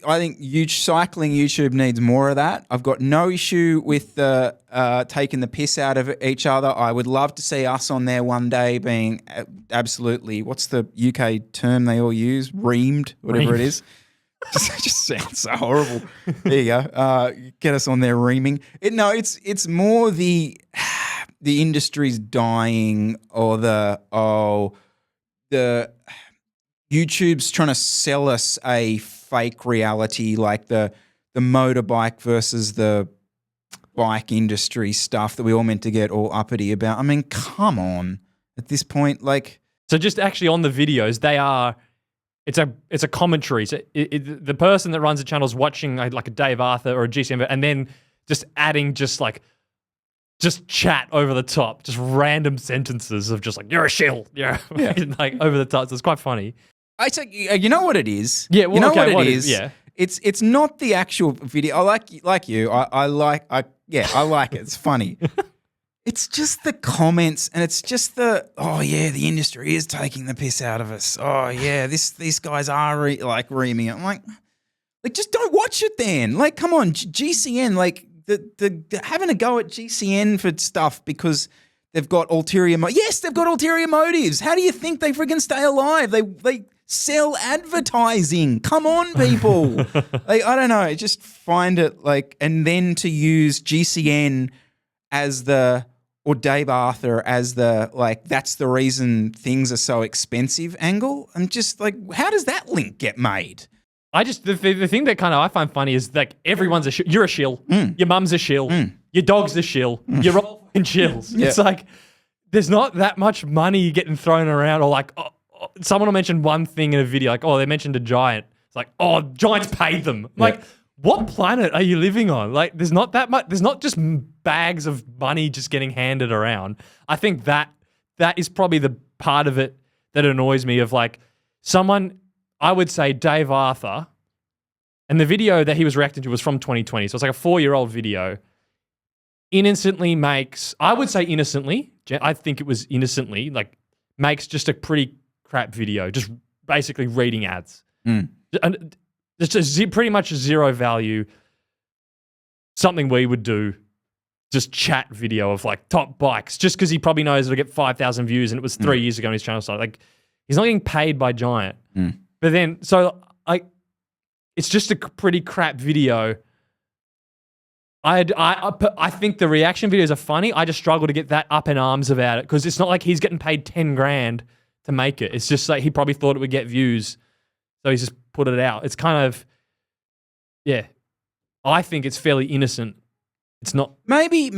cycling YouTube needs more of that. I've got no issue with taking the piss out of each other. I would love to see us on there one day being absolutely, what's the UK term they all use? Reamed, whatever it is. It just sounds so horrible. There you go. Get us on there reaming. It's more the industry's dying, or the YouTube's trying to sell us a fake reality, like the motorbike versus the bike industry stuff that we all meant to get all uppity about. I mean, come on. At this point, like... So just actually on the videos, they are... It's a commentary. So the person that runs the channel is watching like a Dave Arthur or a GCM, and then just adding just chat over the top, just random sentences of just like, you're a shill. Yeah. Like over the top. So it's quite funny. I say, you know what it is? Yeah, well, you know okay, what it is? Yeah. It's not the actual video. I like you. I like it. It's funny. It's just the comments, and it's just the, oh yeah, the industry is taking the piss out of us. Oh yeah, these guys are reaming it. I'm like just don't watch it then. Like, come on, GCN, like the having a go at GCN for stuff because they've got ulterior yes, they've got ulterior motives. How do you think they friggin' stay alive? They sell advertising. Come on, people. Like, I don't know. I just find it like, and then to use GCN as or Dave Arthur as that's the reason things are so expensive angle. I'm just like, how does that link get made? The thing that kind of I find funny is like everyone's a shill. You're a shill. Your mum's a shill. Your dog's a shill. You're all fucking shills. Yeah. It's like there's not that much money getting thrown around, or like someone will mention one thing in a video, like, they mentioned a giant. It's like, giants paid them. Yeah. Like, what planet are you living on? Like, there's not that much. There's not just bags of money just getting handed around. I think that is probably the part of it that annoys me. Of like someone, I would say Dave Arthur, and the video that he was reacting to was from 2020, so it's like a 4-year-old video. Innocently makes, I would say innocently. I think it was innocently like makes just a pretty crap video, just basically reading ads. And it's just pretty much a zero value, something we would do, just chat video of like top bikes, just because he probably knows it'll get 5,000 views and it was 3 years ago on his channel. So like, he's not getting paid by Giant. But then, it's just a pretty crap video. I think the reaction videos are funny. I just struggle to get that up in arms about it because it's not like he's getting paid 10 grand to make it. It's just like he probably thought it would get views, so he's just put it out. It's kind of, yeah. I think it's fairly innocent. It's not. Maybe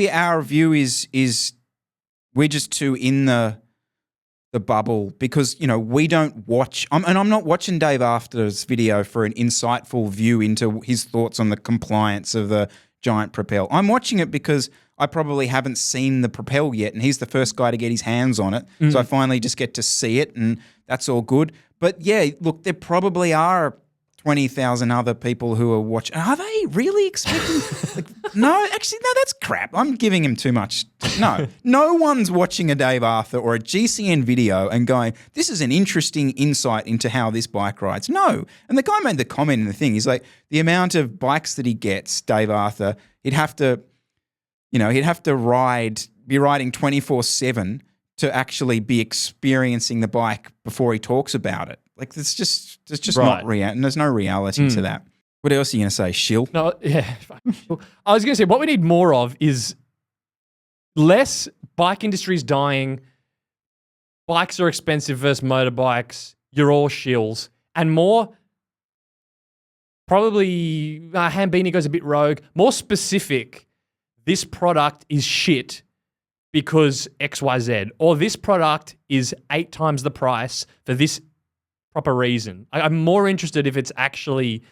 our view is we're just too in the bubble because, you know, we don't watch, and I'm not watching Dave Arthur's video for an insightful view into his thoughts on the compliance of the giant Propel. I'm watching it because I probably haven't seen the Propel yet, and he's the first guy to get his hands on it. So I finally just get to see it, and that's all good. But yeah, look, there probably are 20,000 other people who are watching. Are they really expecting? No, actually, no, that's crap. I'm giving him too much. No one's watching a Dave Arthur or a GCN video and going, this is an interesting insight into how this bike rides. No. And the guy made the comment in the thing. He's like, the amount of bikes that he gets, Dave Arthur, he'd have to be riding 24/7 to actually be experiencing the bike before he talks about it. Like, there's just right. not real, and there's no reality to that. What else are you going to say, shill? No, yeah. I was going to say, what we need more of is less bike industry's dying, bikes are expensive versus motorbikes, you're all shills, and more, probably, Hambini goes a bit rogue, more specific, this product is shit because XYZ, or this product is 8 times the price for this proper reason. I'm more interested if it's actually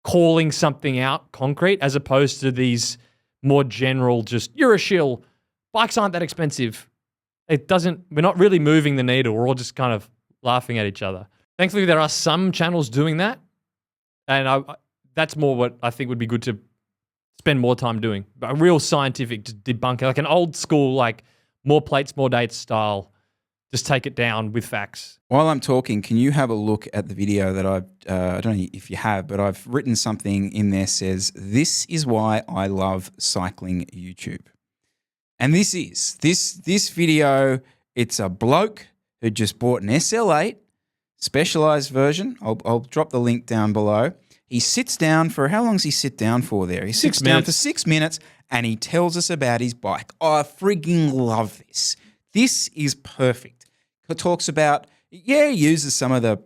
calling something out concrete as opposed to these more general, just, you're a shill, bikes aren't that expensive. We're not really moving the needle. We're all just kind of laughing at each other. Thankfully, there are some channels doing that. And that's more what I think would be good to spend more time doing. But a real scientific debunker, like an old school, like more plates, more dates style. Just take it down with facts. While I'm talking, can you have a look at the video that I don't know if you have, but I've written something in there says, this is why I love cycling YouTube. And this video, it's a bloke who just bought an SL8 specialized version. I'll drop the link down below. He sits down for, how long does he sit down for there? He sits down for 6 minutes and he tells us about his bike. Oh, I frigging love this. This is perfect. It talks about, he uses some of the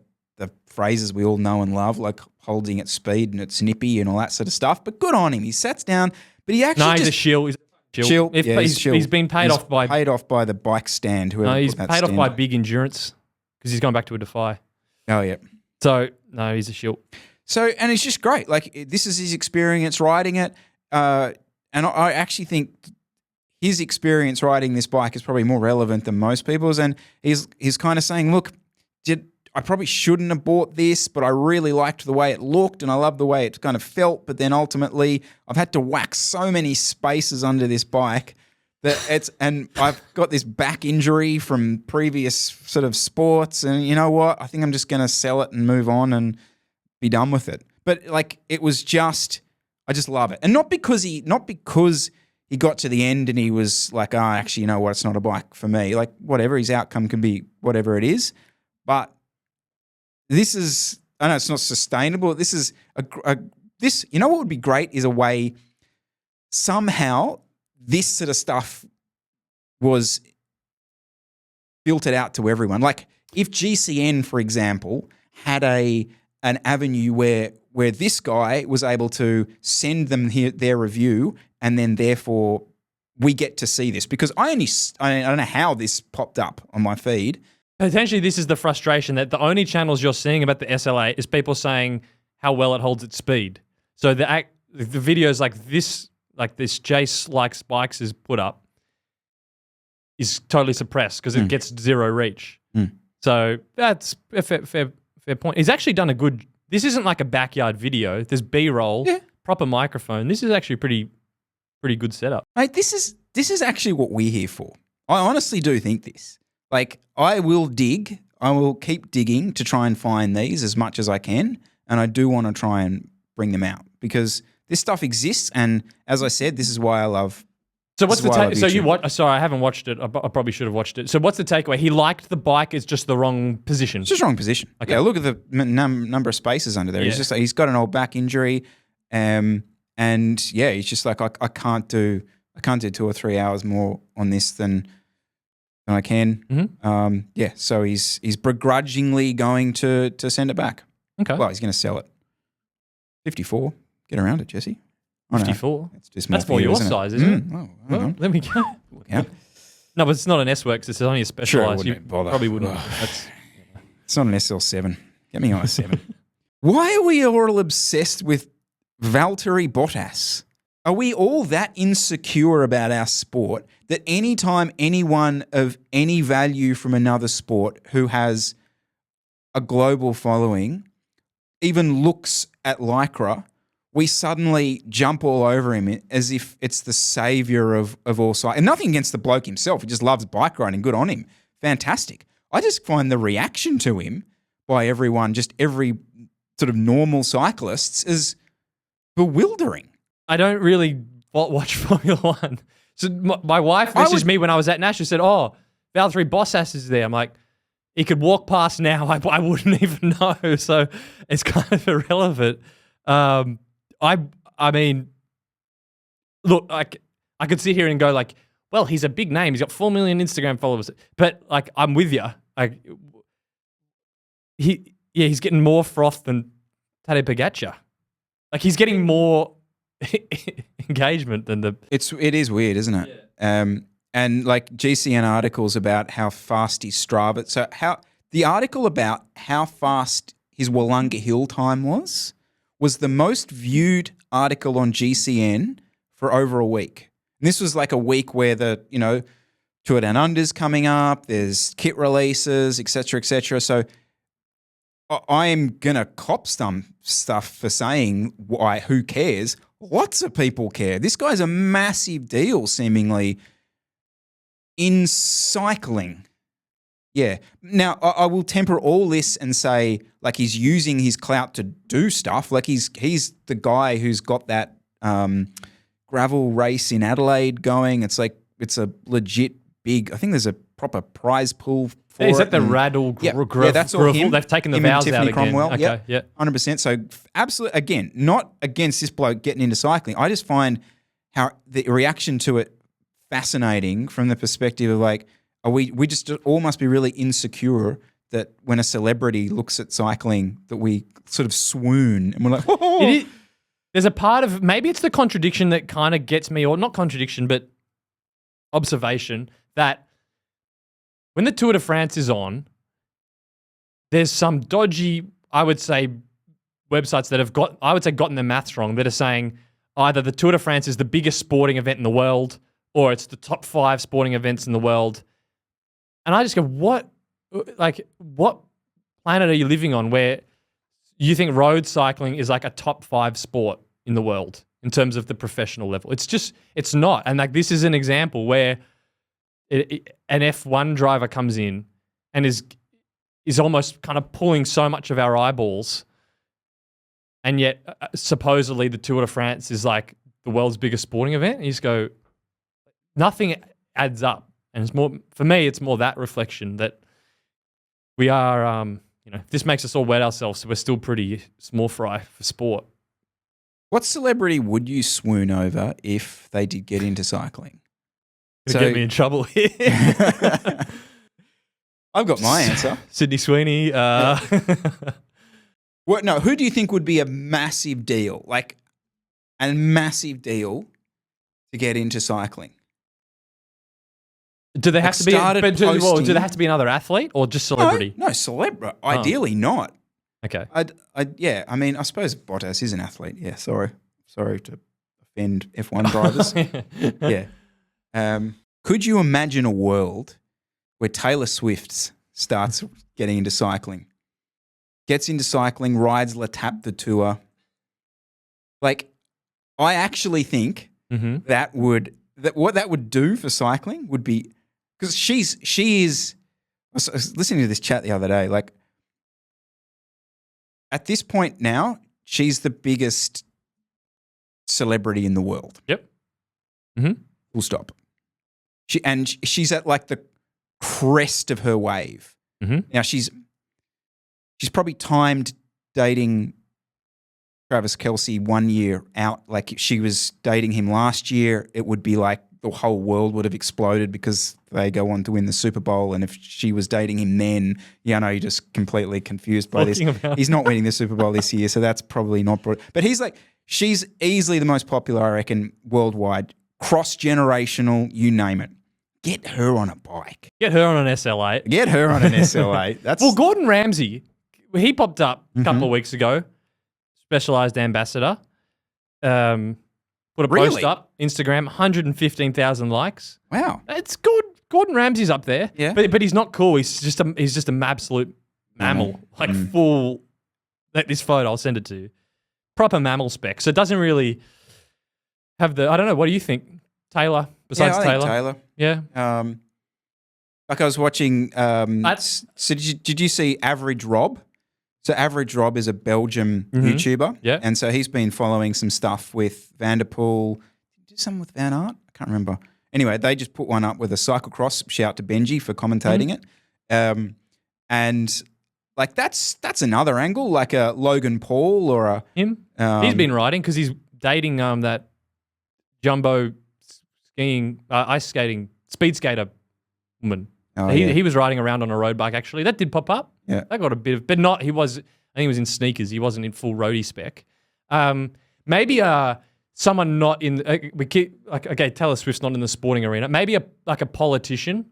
phrases we all know and love, like holding at speed and it's nippy and all that sort of stuff. But good on him. He sat down, but he actually he's a shill. He's a shill. He's been paid off by the bike stand. Whoever he's put that paid off stand by up. Big Endurance because he's going back to a Defy. Oh yeah. So no, he's a shill. So and it's just great. Like this is his experience riding it, and I actually think his experience riding this bike is probably more relevant than most people's. And he's kind of saying, look, I probably shouldn't have bought this, but I really liked the way it looked and I love the way it kind of felt. But then ultimately, I've had to whack so many spaces under this bike that and I've got this back injury from previous sort of sports. And you know what? I think I'm just going to sell it and move on and be done with it. But like, I just love it. And not because he got to the end and he was like, oh, actually, you know what? It's not a bike for me. Like whatever, his outcome can be whatever it is. But this is, I know it's not sustainable. This is you know what would be great is a way somehow this sort of stuff was filtered out to everyone. Like if GCN, for example, had an avenue where this guy was able to send them their review and then therefore we get to see this because I don't know how this popped up on my feed. Potentially, this is the frustration that the only channels you're seeing about the SLA is people saying how well it holds its speed. So the videos like this Jace likes bikes is put up is totally suppressed because it gets zero reach. So that's a fair point. He's actually done a good. This isn't like a backyard video. There's B-roll, proper microphone. This is actually pretty good setup. Mate, this is actually what we're here for. I honestly do think this. Like, I will keep digging to try and find these as much as I can, and I do want to try and bring them out because this stuff exists, and as I said, this is why I love. So what's the take? So you watch? Sorry, I haven't watched it. I probably should have watched it. So what's the takeaway? He liked the bike. It's just the wrong position. It's just wrong position. Okay, yeah, look at the number of spaces under there. Yeah. He's got an old back injury, and yeah, he's just like I can't do 2 or 3 hours more on this than I can. Mm-hmm. So he's begrudgingly going to send it back. Okay. Well, he's going to sell it. 54. Get around it, Jesse. 54? That's more your size, isn't it? Oh, well, let me go. Yeah. No, but it's not an S-Works. It's only a Specialized. Sure, you probably wouldn't. It's not an SL7. Get me on a 7. Why are we all obsessed with Valtteri Bottas? Are we all that insecure about our sport that anytime anyone of any value from another sport who has a global following even looks at Lycra, we suddenly jump all over him as if it's the savior of all sides? And nothing against the bloke himself. He just loves bike riding. Good on him. Fantastic. I just find the reaction to him by everyone, just every sort of normal cyclists, is bewildering. I don't really watch Formula One. So my wife messaged me when I was at Nash. She said, "Oh, Valtteri Bottas is there." I'm like, he could walk past now. I wouldn't even know. So it's kind of irrelevant. I mean, look, I could sit here and go like, well, he's a big name. He's got 4 million Instagram followers. But like, I'm with you. Like, he's getting more froth than Tadej Pogačar. Like, he's getting more engagement than It is weird, isn't it? Yeah. And like GCN articles about how fast his Strava. So the article about how fast his Wollonga Hill time was the most viewed article on GCN for over a week. And this was like a week where Tour Down Under's coming up, there's kit releases, et cetera, So I am going to cop some stuff for saying who cares. Lots of people care. This guy's a massive deal, seemingly, in cycling. Yeah. Now, I will temper all this and say, like, he's using his clout to do stuff. Like, he's the guy who's got that gravel race in Adelaide going. It's like, it's a legit big, I think there's a proper prize pool for it. Is that the Raddle Gravel? Yeah, that's all him. They've taken the him vows and Tiffany out Cromwell. again. Okay, yeah. 100%. So, absolutely, again, not against this bloke getting into cycling. I just find how the reaction to it fascinating from the perspective of like, we just all must be really insecure that when a celebrity looks at cycling that we sort of swoon and we're like, oh. It is, there's a part of, maybe it's the contradiction that kind of gets me, or not contradiction, but observation, that when the Tour de France is on, there's some dodgy, I would say, websites that have gotten their maths wrong, that are saying either the Tour de France is the biggest sporting event in the world or it's the top 5 sporting events in the world. And I just go, what planet are you living on where you think road cycling is like a top 5 sport in the world in terms of the professional level? It's not. And like, this is an example where an F1 driver comes in and is almost kind of pulling so much of our eyeballs. And yet, supposedly, the Tour de France is like the world's biggest sporting event. And you just go, nothing adds up. And it's more, for me, it's more that reflection that we are, this makes us all wet ourselves, so we're still pretty small fry for sport. What celebrity would you swoon over if they did get into cycling? So, get me in trouble here. I've got my answer. Sydney Sweeney. What? No, who do you think would be a massive deal? Like a massive deal to get into cycling? Do they have to be? Do they have to be another athlete or just celebrity? No, celebrity. Ideally, not. Okay. Yeah. I mean, I suppose Bottas is an athlete. Yeah. Sorry to offend F1 drivers. Yeah. Could you imagine a world where Taylor Swift starts getting into cycling, gets into cycling, rides L'Etape the Tour? Like, I actually think what that would do for cycling would be, because she is. I was listening to this chat the other day. Like, at this point now, she's the biggest celebrity in the world. Yep. Mm-hmm. Full stop. She's at like the crest of her wave. Mm-hmm. Now she's probably timed dating Travis Kelce 1 year out. Like, if she was dating him last year, it would be like the whole world would have exploded because they go on to win the Super Bowl. And if she was dating him then, you're just completely confused by this. He's not winning the Super Bowl this year, so that's probably not. But she's easily the most popular, I reckon, worldwide, cross-generational, you name it. Get her on a bike. Get her on an SL8. Get her on an SL8. That's well, Gordon Ramsay, he popped up a couple of weeks ago, Specialized Ambassador. Put a post up, Instagram, 115,000 likes. Wow. It's good. Gordon Ramsay's up there. Yeah. But he's not cool. He's just an absolute mammal. Full. This photo, I'll send it to you. Proper mammal spec. So it doesn't really have I don't know, what do you think? Taylor, besides I Taylor? think Taylor. Yeah. Like, I was watching, so did you see Average Rob? So Average Rob is a Belgium YouTuber. Yeah. And so he's been following some stuff with Van der Poel. Did you do something with Van Aert? I can't remember. Anyway, they just put one up with a cyclocross. Shout out to Benji for commentating it. And like, that's another angle, like a Logan Paul or a... Him? He's been riding because he's dating that jumbo skiing, ice skating, speed skater woman. Oh, he was riding around on a road bike, actually. That did pop up. Yeah. That got a bit of, but not, I think he was in sneakers. He wasn't in full roadie spec. Maybe someone not in, Taylor Swift's not in the sporting arena. Maybe a politician,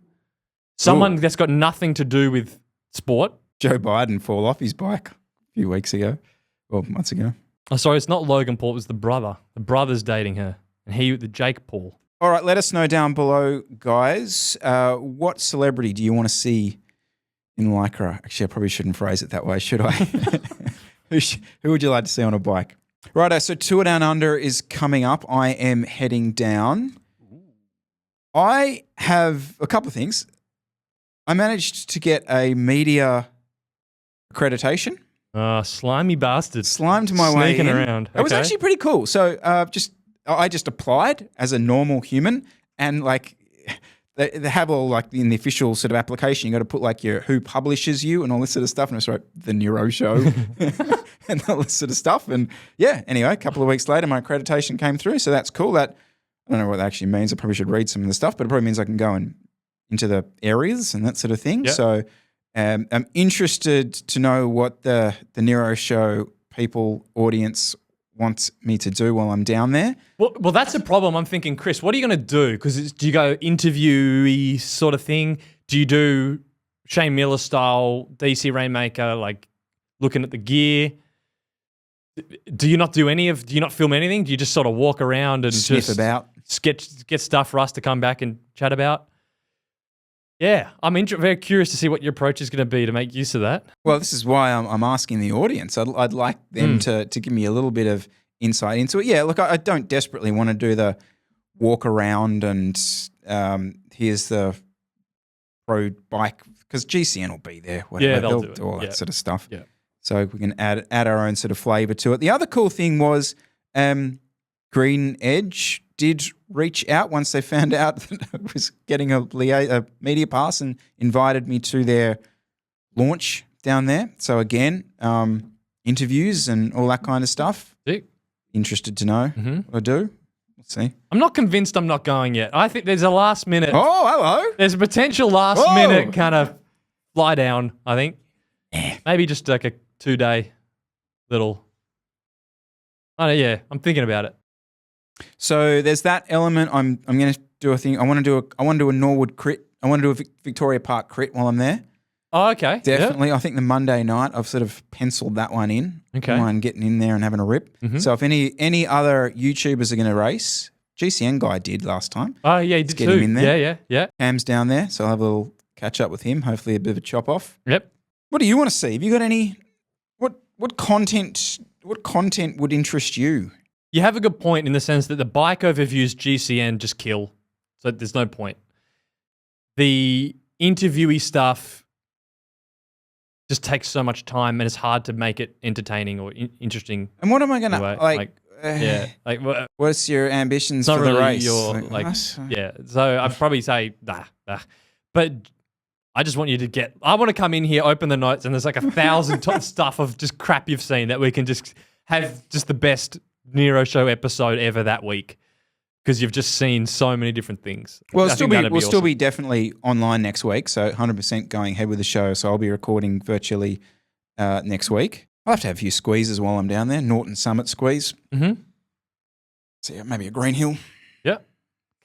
someone that's got nothing to do with sport. Joe Biden fall off his bike a few weeks ago, or months ago. Oh, sorry, it's not Logan Paul, it was the brother. The brother's dating her. And the Jayco Paul. All right, let us know down below, guys. What celebrity do you want to see in Lycra? Actually, I probably shouldn't phrase it that way, should I? Who would you like to see on a bike? Righto, so Tour Down Under is coming up. I am heading down. I have a couple of things. I managed to get a media accreditation. Slimy bastard. Slimed my way in. Sneaking around. It was actually pretty cool. So I just applied as a normal human, and like they have all like in the official sort of application, you got to put like who publishes you and all this sort of stuff. And I just wrote the Nero Show and all this sort of stuff. And yeah, anyway, a couple of weeks later, my accreditation came through. So that's cool. That I don't know what that actually means. I probably should read some of the stuff, but it probably means I can go into the areas and that sort of thing. Yep. So I'm interested to know what the Nero Show audience wants me to do while I'm down there. Well, that's the problem. I'm thinking, Chris, what are you going to do? Because do you go interviewee sort of thing? Do you do Shane Miller style DC Rainmaker, like looking at the gear? Do you not do do you not film anything? Do you just sort of walk around and sniff about, get stuff for us to come back and chat about? Yeah, I'm very curious to see what your approach is going to be to make use of that. Well, this is why I'm asking the audience. I'd like them to give me a little bit of insight into it. Yeah, look, I don't desperately want to do the walk around and here's the pro bike, because GCN will be there. Whatever. Yeah, they'll do all that sort of stuff. Yeah. So we can add our own sort of flavour to it. The other cool thing was Green Edge did reach out once they found out that I was getting a media pass and invited me to their launch down there. So again, interviews and all that kind of stuff. Sick. Interested to know what I do. Let's see. I'm not convinced I'm not going yet. I think there's a last minute. Oh, hello. There's a potential last minute kind of fly down, I think. Maybe just like a 2-day little. Oh, yeah, I'm thinking about it. So there's that element. I'm going to do a thing. I want to do a Norwood crit. I want to do a Victoria Park crit while I'm there. Oh, okay. Definitely. I think the Monday night I've sort of penciled that one in. Okay. Mind getting in there and having a rip. So if any other YouTubers are going to race, GCN guy did last time. Oh, yeah, he did get too. him in there. Yeah. Cam's down there, so I'll have a little catch up with him. Hopefully a bit of a chop off. Yep. What do you want to see? Have you got any? What content would interest you? You have a good point in the sense that the bike overviews GCN just kill. So there's no point. The interviewee stuff just takes so much time and it's hard to make it entertaining or interesting. And what am I going to like? What's your ambitions for the really race? So I'd probably say nah. But I just want you to I want to come in here, open the notes, and there's like 1,000 stuff of just crap you've seen that we can just have just the best Nero Show episode ever that week because you've just seen so many different things. Well, we'll still be definitely online next week, so 100% going ahead with the show. So I'll be recording virtually next week. I'll have to have a few squeezes while I'm down there. Norton Summit squeeze. So yeah, maybe a Green Hill. Yeah.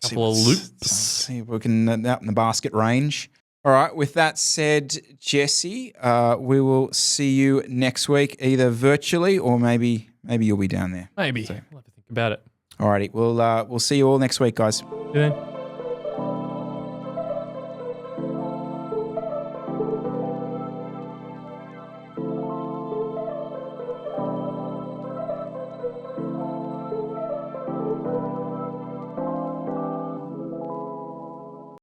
Couple of loops. See if we can out in the basket range. All right. With that said, Jesse, we will see you next week, either virtually or maybe you'll be down there. Maybe. So, We'll have to think about it. All righty. We'll see you all next week, guys. See you then.